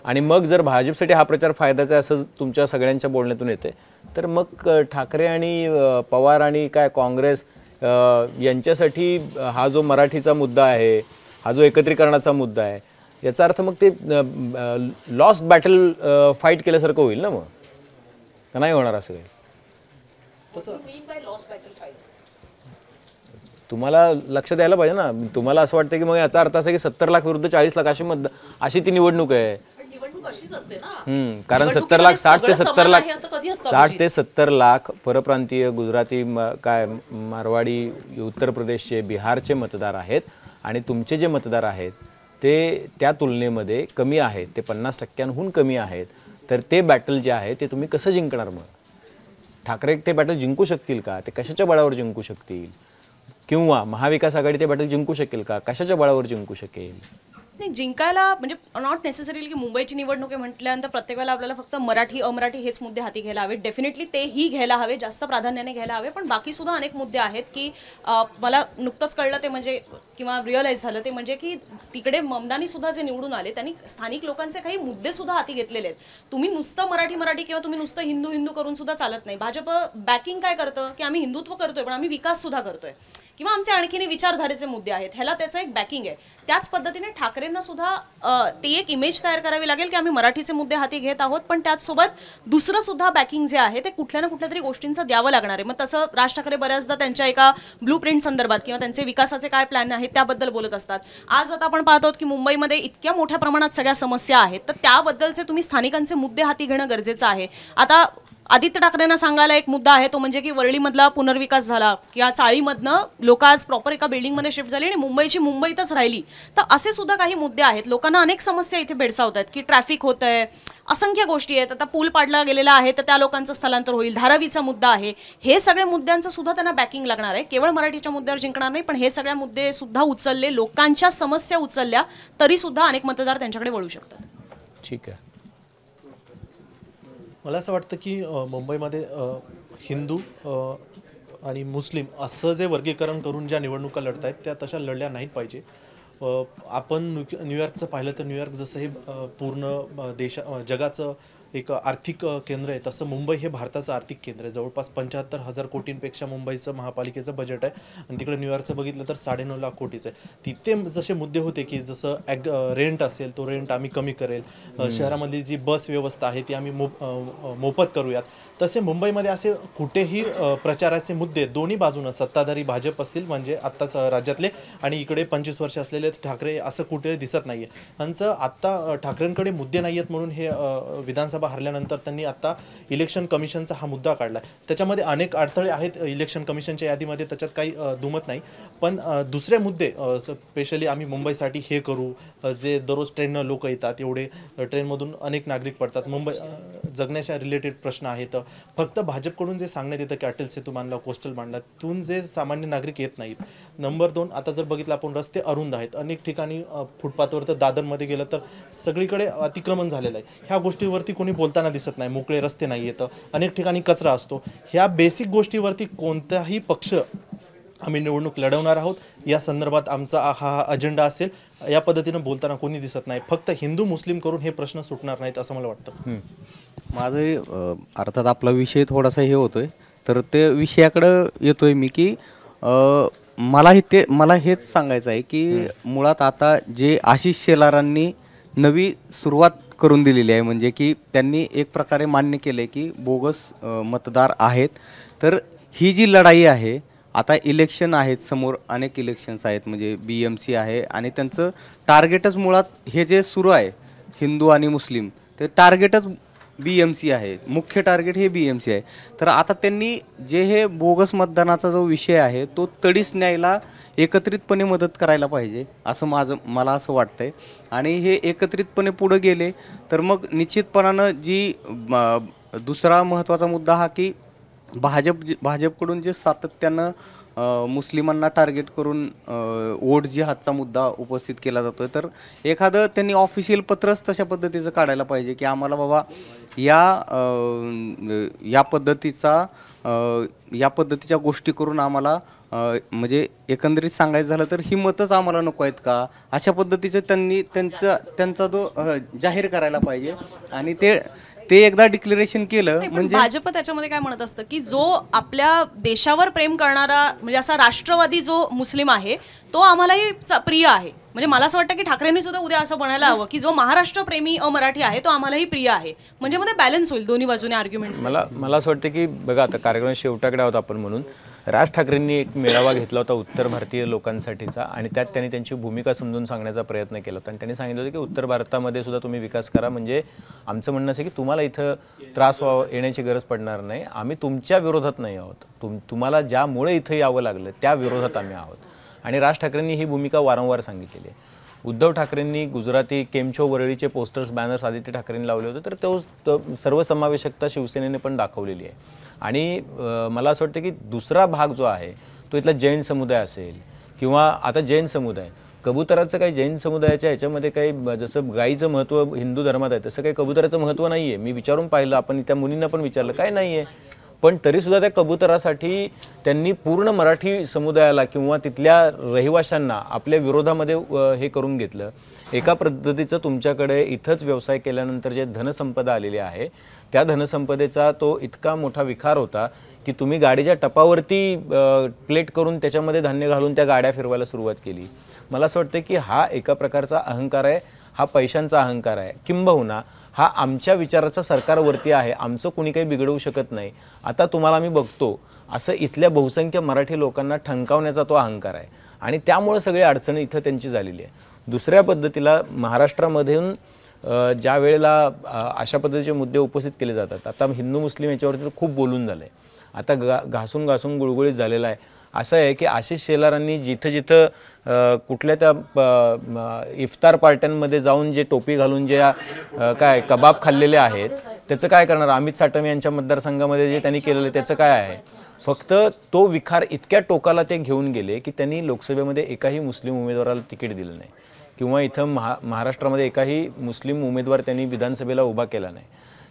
आणि मग जर भाजपसाठी हा प्रचार फायद्याचा असं तुमच्या सगळ्यांच्या बोलण्यातून येते तर मग ठाकरे आणि पवार आणि काय काँग्रेस यांच्यासाठी हा जो मराठीचा मुद्दा आहे, हा जो एकत्रीकरणाचा मुद्दा आहे, याचा अर्थ मग ते लॉस्ट बॅटल फाईट केल्यासारखं होईल ना. मग का नाही होणार असं काही? तुम्हाला लक्ष द्यायला पाहिजे ना. तुम्हाला असं वाटतं की मग याचा अर्थ असा की 70 लाख विरुद्ध 40 लाख अशी ती निवडणूक आहे. कारण 70 लाख 60 ते 70 लाख परप्रांतीय गुजराती काय मारवाडी उत्तर प्रदेशचे बिहारचे मतदार आहेत आणि तुमचे जे मतदार आहेत ते त्या तुलनेमध्ये कमी आहेत, ते 50% कमी आहेत. तर ते बॅटल जे आहे ते तुम्ही कसं जिंकणार? मग ठाकरे ते बॅटल जिंकू शकतील का, ते कशाच्या बळावर जिंकू शकतील, किंवा महाविकास आघाडी ते बॅटल जिंकू शकेल का, कशाच्या बळावर जिंकू शकेल? नाही, जिंकायला म्हणजे नॉट नेसेसरी की मुंबईची निवडणूक आहे म्हटल्यानंतर प्रत्येक वेळेला आपल्याला फक्त मराठी अमराठी हेच मुद्दे हाती घ्यायला हवे. डेफिनेटली तेही घ्यायला हवे, जास्त प्राधान्याने घ्यायला हवे. पण बाकी सुद्धा अनेक मुद्दे आहेत की मला नुकतंच कळलं ते म्हणजे किंवा रिअलाईज झालं ते म्हणजे की तिकडे ममदानी सुद्धा जे निवडून आले त्यांनी स्थानिक लोकांचे काही मुद्दे सुद्धा हाती घेतलेले आहेत. तुम्ही नुसतं मराठी किंवा तुम्ही नुसतं हिंदू करून सुद्धा चालत नाही. भाजप बॅकिंग काय करतं की आम्ही हिंदुत्व करतोय पण आम्ही विकास सुद्धा करतोय किंवा आमचे आणखीन विचारधारेचे मुद्दे आहेत, ह्याला त्याचं एक बॅकिंग आहे. त्याच पद्धतीने ठाकरेंना सुद्धा ती एक इमेज तयार करावी लागेल की आम्ही मराठीचे मुद्दे हाती घेत आहोत, पण त्याचसोबत दुसरं सुद्धा बॅकिंग जे आहे ते कुठल्या ना कुठल्या तरी गोष्टींचं द्यावं लागणार आहे. मग तसं राज ठाकरे बऱ्याचदा त्यांच्या एका ब्लू प्रिंट संदर्भात किंवा त्यांचे विकासाचे काय प्लॅन आहेत त्याबद्दल बोलत असतात. आज आता आपण पाहतो की मुंबईमध्ये इतक्या मोठ्या प्रमाणात सगळ्या समस्या आहेत, तर त्याबद्दलचे तुम्ही स्थानिकांचे मुद्दे हाती घेणं गरजेचं आहे. आता आदित्य ठाकरेंना सांगायला एक मुद्दा आहे तो म्हणजे की वरळीमधला पुनर्विकास झाला किंवा चाळीमधनं लोक आज प्रॉपर एका बिल्डिंगमध्ये शिफ्ट झाली आणि मुंबईची मुंबईतच राहिली. तर असे सुद्धा काही मुद्दे आहेत. लोकांना अनेक समस्या इथे भेडसावत आहेत की ट्रॅफिक होत आहे, असंख्य गोष्टी आहेत. आता पूल पाडला गेलेला आहे तर त्या लोकांचं स्थलांतर होईल, धारावीचा मुद्दा आहे. हे सगळे मुद्द्यांचं सुद्धा त्यांना बॅकिंग लागणार आहे. केवळ मराठीच्या मुद्द्यावर जिंकणार नाही, पण हे सगळे मुद्दे सुद्धा उचलले, लोकांच्या समस्या उचलल्या तरी सुद्धा अनेक मतदार त्यांच्याकडे वळू शकतात. ठीक आहे. मला असं वाटतं की मुंबईमध्ये हिंदू आणि मुस्लिम असं जे वर्गीकरण करून ज्या निवडणुका लढत आहेत त्या तशा लढल्या नाहीत पाहिजे. आपण न्यूयॉर्कचं पाहिलं तर न्यूयॉर्क जसं हे पूर्ण जगाचं एक आर्थिक केंद्र आहे, तसं मुंबई हे भारताचं आर्थिक केंद्र आहे. जवळपास 75,000 कोटींपेक्षा मुंबईचं महापालिकेचं बजेट आहे आणि तिकडे न्यूयॉर्कचं बघितलं तर 9.5 लाख कोटीचं आहे. तिथे जसे मुद्दे होते की जसं रेंट असेल तो रेंट आम्ही कमी करेल, शहरामधली जी बस व्यवस्था आहे ती आम्ही मोफत करूयात, तसे मुंबईमध्ये असे कुठेही प्रचाराचे मुद्दे दोन्ही बाजूनं सत्ताधारी भाजप असतील म्हणजे आत्ताच राज्यातले आणि इकडे 25 वर्ष असलेले ठाकरे असं कुठे दिसत नाही आहे. त्यांचं आत्ता ठाकरेंकडे मुद्दे नाही आहेत म्हणून हे विधानसभा हरल्यानंतर त्यांनी आता इलेक्शन कमिशनचा हा मुद्दा काढला. त्याच्यामध्ये अनेक अडथळे आहेत इलेक्शन कमिशनच्या यादीमध्ये, त्याच्यात काही दुमत नाही. पण दुसरे मुद्दे स्पेशली आम्ही मुंबईसाठी हे करू, जे दररोज ट्रेननं लोक येतात, एवढे ट्रेनमधून अनेक नागरिक पडतात, मुंबई जगण्याच्या रिलेटेड प्रश्न आहेत. फक्त भाजपकडून जे सांगण्यात येतं की अटल सेतू बांधला, कोस्टल बांधला, तिथून जे सामान्य नागरिक येत नाहीत. नंबर 2, आता जर बघितलं आपण रस्ते अरुंद आहेत, अनेक ठिकाणी फुटपाथवर तर दादरमध्ये गेलं तर सगळीकडे अतिक्रमण झालेलं आहे. ह्या गोष्टीवरती कोणी बोलताना दिसत नाही. मोकळे रस्ते नाही येतं, अनेक ठिकाणी कचरा असतो. ह्या बेसिक गोष्टीवरती कोणताही पक्ष आम्ही निवडणूक लढवणार आहोत या संदर्भात आमचा हा अजेंडा असेल या पद्धतीनं बोलताना कोणी दिसत नाही. फक्त हिंदू मुस्लिम करून हे प्रश्न सुटणार नाहीत असं मला वाटतं. माझं अर्थात आपला विषय थोडासा हे होतोय तर ते विषयाकडं येतोय मी की मला हेच सांगायचं आहे की मुळात आता जे आशिष शेलारांनी नवी सुरुवात करून दिलेली आहे, म्हणजे की त्यांनी एक प्रकारे मान्य केलं आहे की बोगस मतदार आहेत. तर ही जी लढाई आहे, आता इलेक्शन आहेत समोर, अनेक इलेक्शन्स आहेत, म्हणजे BMC आहे आणि त्यांचं टार्गेटच मुळात हे जे सुरू आहे हिंदू आणि मुस्लिम, ते टार्गेटच BMC आहे, मुख्य टार्गेट हे BMC आहे. तर आता त्यांनी जे हे बोगस मतदानाचा जो विषय आहे तो तडीस न्यायला एकत्रितपणे मदत करायला पाहिजे असं मला असं वाटतंय. आणि हे एकत्रितपणे पुढे गेले तर मग निश्चितपणानं जी दुसरा महत्त्वाचा मुद्दा हा की भाजपकडून जे सातत्यानं मुस्लिमांना टार्गेट करून वोट जिहादचा मुद्दा उपस्थित केला जातोय, तर एखादं त्यांनी ऑफिशियल पत्रच तशा पद्धतीचं काढायला पाहिजे की आम्हाला बाबा या पद्धतीच्या गोष्टी करून आम्हाला म्हणजे एकंदरीत सांगायचं झालं तर ही मतच आम्हाला नको आहेत का, अशा पद्धतीचं त्यांनी त्यांचा जो जाहीर करायला पाहिजे. आणि ते एकदा डिक्लेरेशन केलं म्हणजे भाजप त्याच्यामध्ये काय म्हणत असतं की जो आपल्या देशावर प्रेम करणारा म्हणजे असा राष्ट्रवादी जो मुस्लिम आहे तो आम्हालाही प्रिय आहे. म्हणजे मला असं वाटतं की ठाकरेंनी सुद्धा उद्या असं म्हणायला हवं की जो महाराष्ट्र प्रेमी अमराठी आहे तो आम्हालाही प्रिय आहे, म्हणजे मध्ये बॅलन्स होईल दोन्ही बाजूने आर्ग्युमेंट्स. मला असं वाटतं की बघा आता कार्यक्रम शेवटाकडे आहोत आपण, म्हणून राज ठाकरेंनी एक मेळावा घेतला होता उत्तर भारतीय लोकांसाठीचा आणि त्यात त्यांनी त्यांची भूमिका समजून सांगण्याचा प्रयत्न केला होता. आणि त्यांनी सांगितलं होतं की उत्तर भारतामध्ये सुद्धा तुम्ही विकास करा, म्हणजे आमचं म्हणणं असं की तुम्हाला इथं त्रास येण्याची गरज पडणार नाही, आम्ही तुमच्या विरोधात नाही आहोत, तुम्हाला ज्यामुळे इथं यावं लागलं त्या विरोधात आम्ही आहोत. आणि राज ठाकरेंनी ही भूमिका वारंवार सांगितलेली आहे. उद्धव ठाकरेंनी गुजराती केमछो वरळीचे पोस्टर्स बॅनर्स आदित्य ठाकरेंनी लावले होते, तर तो सर्वसमावेशकता शिवसेनेने पण दाखवलेली आहे. आणि मला असं वाटतं की दुसरा भाग जो आहे तो इथला जैन समुदाय असेल किंवा आता जैन समुदाय, कबुतराचं काही जैन समुदायाच्या ह्याच्यामध्ये काही जसं गाईचं महत्त्व हिंदू धर्मात आहे तसं काही कबुतराचं महत्त्व नाही आहे. मी विचारून पाहिलं, आपण त्या मुलींना पण विचारलं, काय नाही आहे. पण तरीसुद्धा त्या कबुतरासाठी त्यांनी पूर्ण मराठी समुदायाला किंवा तिथल्या रहिवाशांना आपल्या विरोधामध्ये हे करून घेतलं. एका पद्धतीचं तुमच्याकडे इथंच व्यवसाय केल्यानंतर जे धनसंपदा आलेली आहे त्या धनसंपदेचा तो इतका मोठा विखार होता की तुम्ही गाडीच्या टपावरती प्लेट करून त्याच्यामध्ये धान्य घालून त्या गाड्या फिरवायला सुरुवात केली. मला असं वाटतं की हा एका प्रकारचा अहंकार आहे, हा पैशांचा अहंकार आहे, किंबहुना हा आमच्या विचाराचा सरकारवरती आहे, आमचं कोणी काही बिघडवू शकत नाही. आता तुम्हाला मी बघतो असं इथल्या बहुसंख्य मराठी लोकांना ठणकावण्याचा तो अहंकार आहे आणि त्यामुळे सगळी अडचणी इथं त्यांची झालेली आहे. दुसऱ्या पद्धतीला महाराष्ट्रामधून ज्या वेळेला अशा पद्धतीचे मुद्दे उपस्थित केले जातात, आता हिंदू मुस्लिम याच्यावरती खूप बोलून झालं आहे, आता घासून घासून गुळगुळीत झालेला आहे. असं आहे की आशिष शेलारांनी जिथं जिथं कुठल्या त्या इफ्तार पार्ट्यांमध्ये जाऊन जे टोपी घालून जे काय कबाब खाल्लेले आहेत त्याचं काय करणार. अमित साटम यांच्या मतदारसंघामध्ये जे त्यांनी केलेलं आहे त्याचं काय आहे. फक्त तो विखार इतक्या टोकाला ते घेऊन गेले की त्यांनी लोकसभेमध्ये एकाही मुस्लिम उमेदवाराला तिकीट दिलं नाही किंवा इथं महाराष्ट्रामध्ये एकाही मुस्लिम उमेदवार त्यांनी विधानसभेला उभा केला नाही.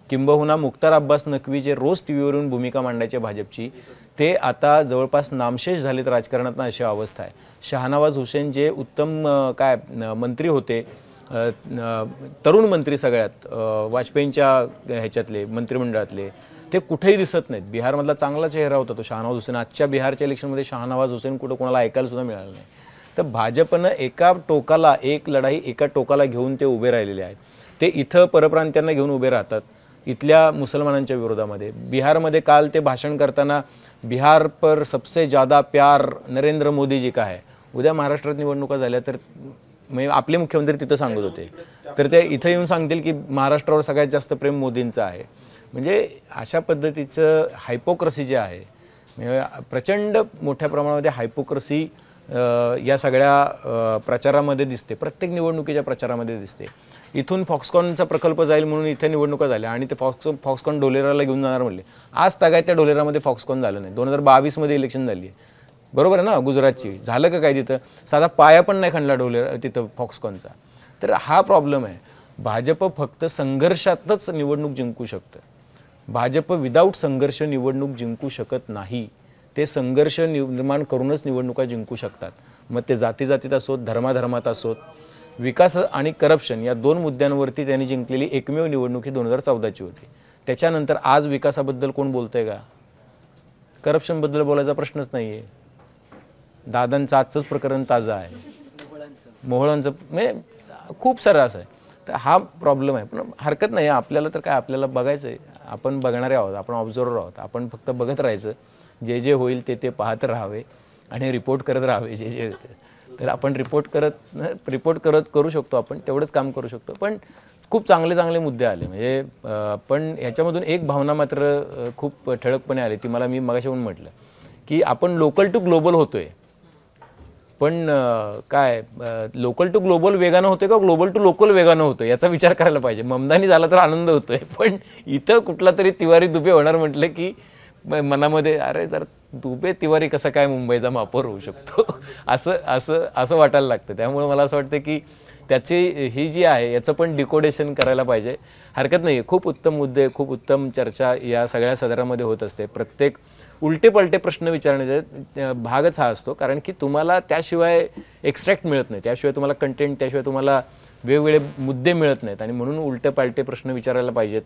किंबहुना मुख्तार अब्बास नक्वी जे रोज टी व्हीवरून भूमिका मांडायचे भाजपची, ते आता जवळपास नामशेष झालेत राजकारणात, अशी अवस्था आहे. शहानवाज हुसेन जे उत्तम मंत्री होते, तरुण मंत्री सगळ्यात वाजपेयींच्या ह्याच्यातले मंत्रिमंडळातले, ते कुठेही दिसत नाहीत. बिहारमधला चांगला चेहरा होता तो शहानवाज हुसेन. आजच्या बिहारच्या इलेक्शनमध्ये शहानवाज हुसेन कुठं कोणाला ऐकायला सुद्धा मिळालं नाही. तर भाजपनं एका टोकाला एक लढाई एका टोकाला घेऊन ते उभे राहिलेले आहेत. ते इथं परप्रांत्यांना घेऊन उभे राहतात इथल्या मुसलमानांच्या विरोधामध्ये. बिहारमध्ये काल ते भाषण करताना बिहार पर सबसे ज़्यादा प्यार नरेंद्र मोदी जी का है, उद्या महाराष्ट्रात निवडणुका झाल्या तर म्हणजे आपले मुख्यमंत्री तिथं सांगत होते, तर ते इथं येऊन सांगतील की महाराष्ट्रावर सगळ्यात जास्त प्रेम मोदींचं आहे. म्हणजे अशा पद्धतीचं हायपोक्रसी जे आहे, म्हणजे प्रचंड मोठ्या प्रमाणामध्ये हायपोक्रसी या सगळ्या प्रचारामध्ये दिसते, प्रत्येक निवडणुकीच्या प्रचारामध्ये दिसते. इथून फॉक्सकॉनचा प्रकल्प जाईल म्हणून इथे निवडणुका झाल्या आणि ते फॉक्सकॉन ढोलेराला घेऊन जाणार म्हणले. आज तागायत त्या ढोलेरामध्ये फॉक्सकॉन झालं नाही. 2022मध्ये इलेक्शन झाली आहे, बरोबर आहे ना, गुजरातची. झालं का काय तिथं? साधा पाया पण नाही खणला ढोलेरा तिथं फॉक्सकॉनचा. तर हा प्रॉब्लेम आहे. भाजप फक्त संघर्षातच निवडणूक जिंकू शकतं. भाजप विदाऊट संघर्ष निवडणूक जिंकू शकत नाही. ते संघर्ष निर्माण करूनच निवडणुका जिंकू शकतात. मग ते जातीजातीत असोत, धर्माधर्मात असोत. विकास आणि करप्शन या दोन मुद्द्यांवरती त्यांनी जिंकलेली एकमेव निवडणूक ही 2014ची होती. त्याच्यानंतर आज विकासाबद्दल कोण बोलतंय का? करप्शनबद्दल बोलायचा प्रश्नच नाही आहे. दादांचं आजचंच प्रकरण ताजं आहे, मोहळांचं, म्हणजे खूप सारं असं आहे. तर हा प्रॉब्लेम आहे. पण हरकत नाही, आपल्याला तर काय, आपल्याला बघायचं आहे. आपण बघणारे आहोत, आपण ऑब्झर्वर आहोत. आपण फक्त बघत राहायचं, जे जे होईल ते पाहत राहावे आणि रिपोर्ट करत राहावे जे जे. तर आपण रिपोर्ट करत करू शकतो, आपण तेवढंच काम करू शकतो. पण खूप चांगले चांगले मुद्दे आले, म्हणजे पण ह्याच्यामधून एक भावना मात्र खूप ठळकपणे आली. ती मला मी मगाशी पण म्हटलं की आपण लोकल टू ग्लोबल होतोय, पण काय लोकल टू ग्लोबल वेगानं होतोय का ग्लोबल टू लोकल वेगानं होतोय याचा विचार करायला पाहिजे. ममदानी झाला तर आनंद होतोय, पण इथं कुठला तरी तिवारी दुबे होणार म्हटलं की मनामध्ये अरे जर दुबे तिवारी कसं काय मुंबईचा महापौर होऊ शकतो असं वाटायला लागतं. त्यामुळे मला असं वाटतं की त्याची ही जी आहे याचं पण डिकोडेशन करायला पाहिजे. हरकत नाही, खूप उत्तम मुद्दे, खूप उत्तम चर्चा या सगळ्या सदरामध्ये होत असते. प्रत्येक उलटे पलटे प्रश्न विचारण्याचा भागच हा असतो, कारण की तुम्हाला त्याशिवाय एक्स्ट्रॅक्ट मिळत नाही, त्याशिवाय तुम्हाला कंटेंट, त्याशिवाय तुम्हाला वेगवेगळे मुद्दे मिळत नाहीत. आणि म्हणून उलटे पालटे प्रश्न विचारायला पाहिजेत.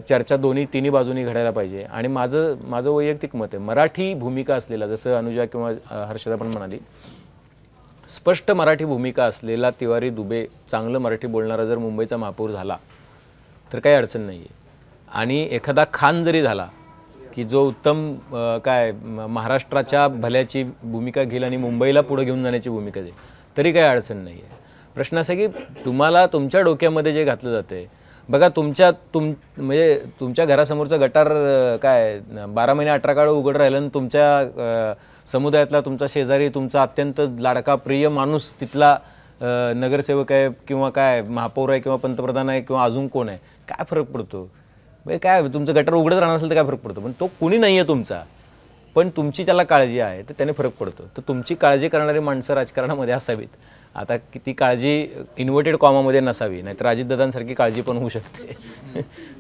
चर्चा तिन्ही बाजूनी घडायला पाहिजे. आणि माझं वैयक्तिक मत आहे, मराठी भूमिका असलेला, जसं अनुजा किंवा हर्षदा पण म्हणाली, स्पष्ट मराठी भूमिका असलेला तिवारी दुबे चांगलं मराठी बोलणारा जर मुंबईचा महापौर झाला तर काही अडचण नाही आहे. आणि एखादा खान जरी झाला की जो उत्तम महाराष्ट्राच्या भल्याची भूमिका घेईल आणि मुंबईला पुढे घेऊन जाण्याची भूमिका देईल, तरी काही अडचण नाही आहे. प्रश्न असा की तुम्हाला तुमच्या डोक्यामध्ये जे घातलं जाते, बघा म्हणजे तुमच्या घरासमोरचं गटार 12 महिने 18 काळ उघड राहिलं आणि तुमच्या समुदायातला तुमचा शेजारी, तुमचा अत्यंत लाडका प्रिय माणूस तिथला नगरसेवक आहे किंवा काय महापौर आहे किंवा पंतप्रधान आहे किंवा अजून कोण आहे, काय फरक पडतो? म्हणजे काय तुमचं गटर उघडत राहणार असेल तर काय फरक पडतो, पण तो कुणी नाही आहे तुमचा, पण तुमची त्याला काळजी आहे तर त्याने फरक पडतो. तर तुमची काळजी करणारी माणसं राजकारणामध्ये असावीत. आता ती काळजी इन्व्हर्टेड कॉमामध्ये नसावी, नाहीतर अजितदादांसारखी काळजी पण होऊ शकते.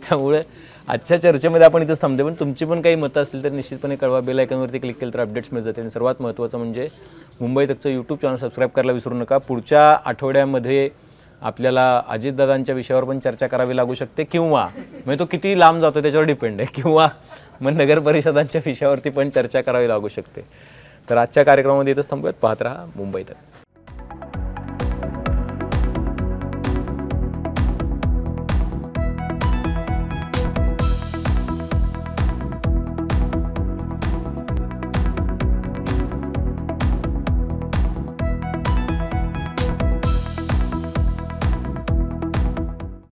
त्यामुळे आजच्या चर्चेमध्ये आपण इथंच थांबते, पण तुमची पण काही मतं असतील तर निश्चितपणे कळवा. बेल आयकॉनवरती क्लिक केलं तर अपडेट्स मिळत जातील. आणि सर्वात महत्त्वाचं म्हणजे मुंबई तकचं यूट्यूब चॅनल सबस्क्राईब करायला विसरू नका. पुढच्या आठवड्यामध्ये आपल्याला अजितदादांच्या विषयावर पण चर्चा करावी लागू शकते, किंवा म्हणजे तो किती लांब जातो त्याच्यावर डिपेंड आहे, किंवा मग नगर परिषदांच्या विषयावरती पण चर्चा करावी लागू शकते. तर आजच्या कार्यक्रमामध्ये इथंच थांबूयात. पाहत राहा मुंबई तक.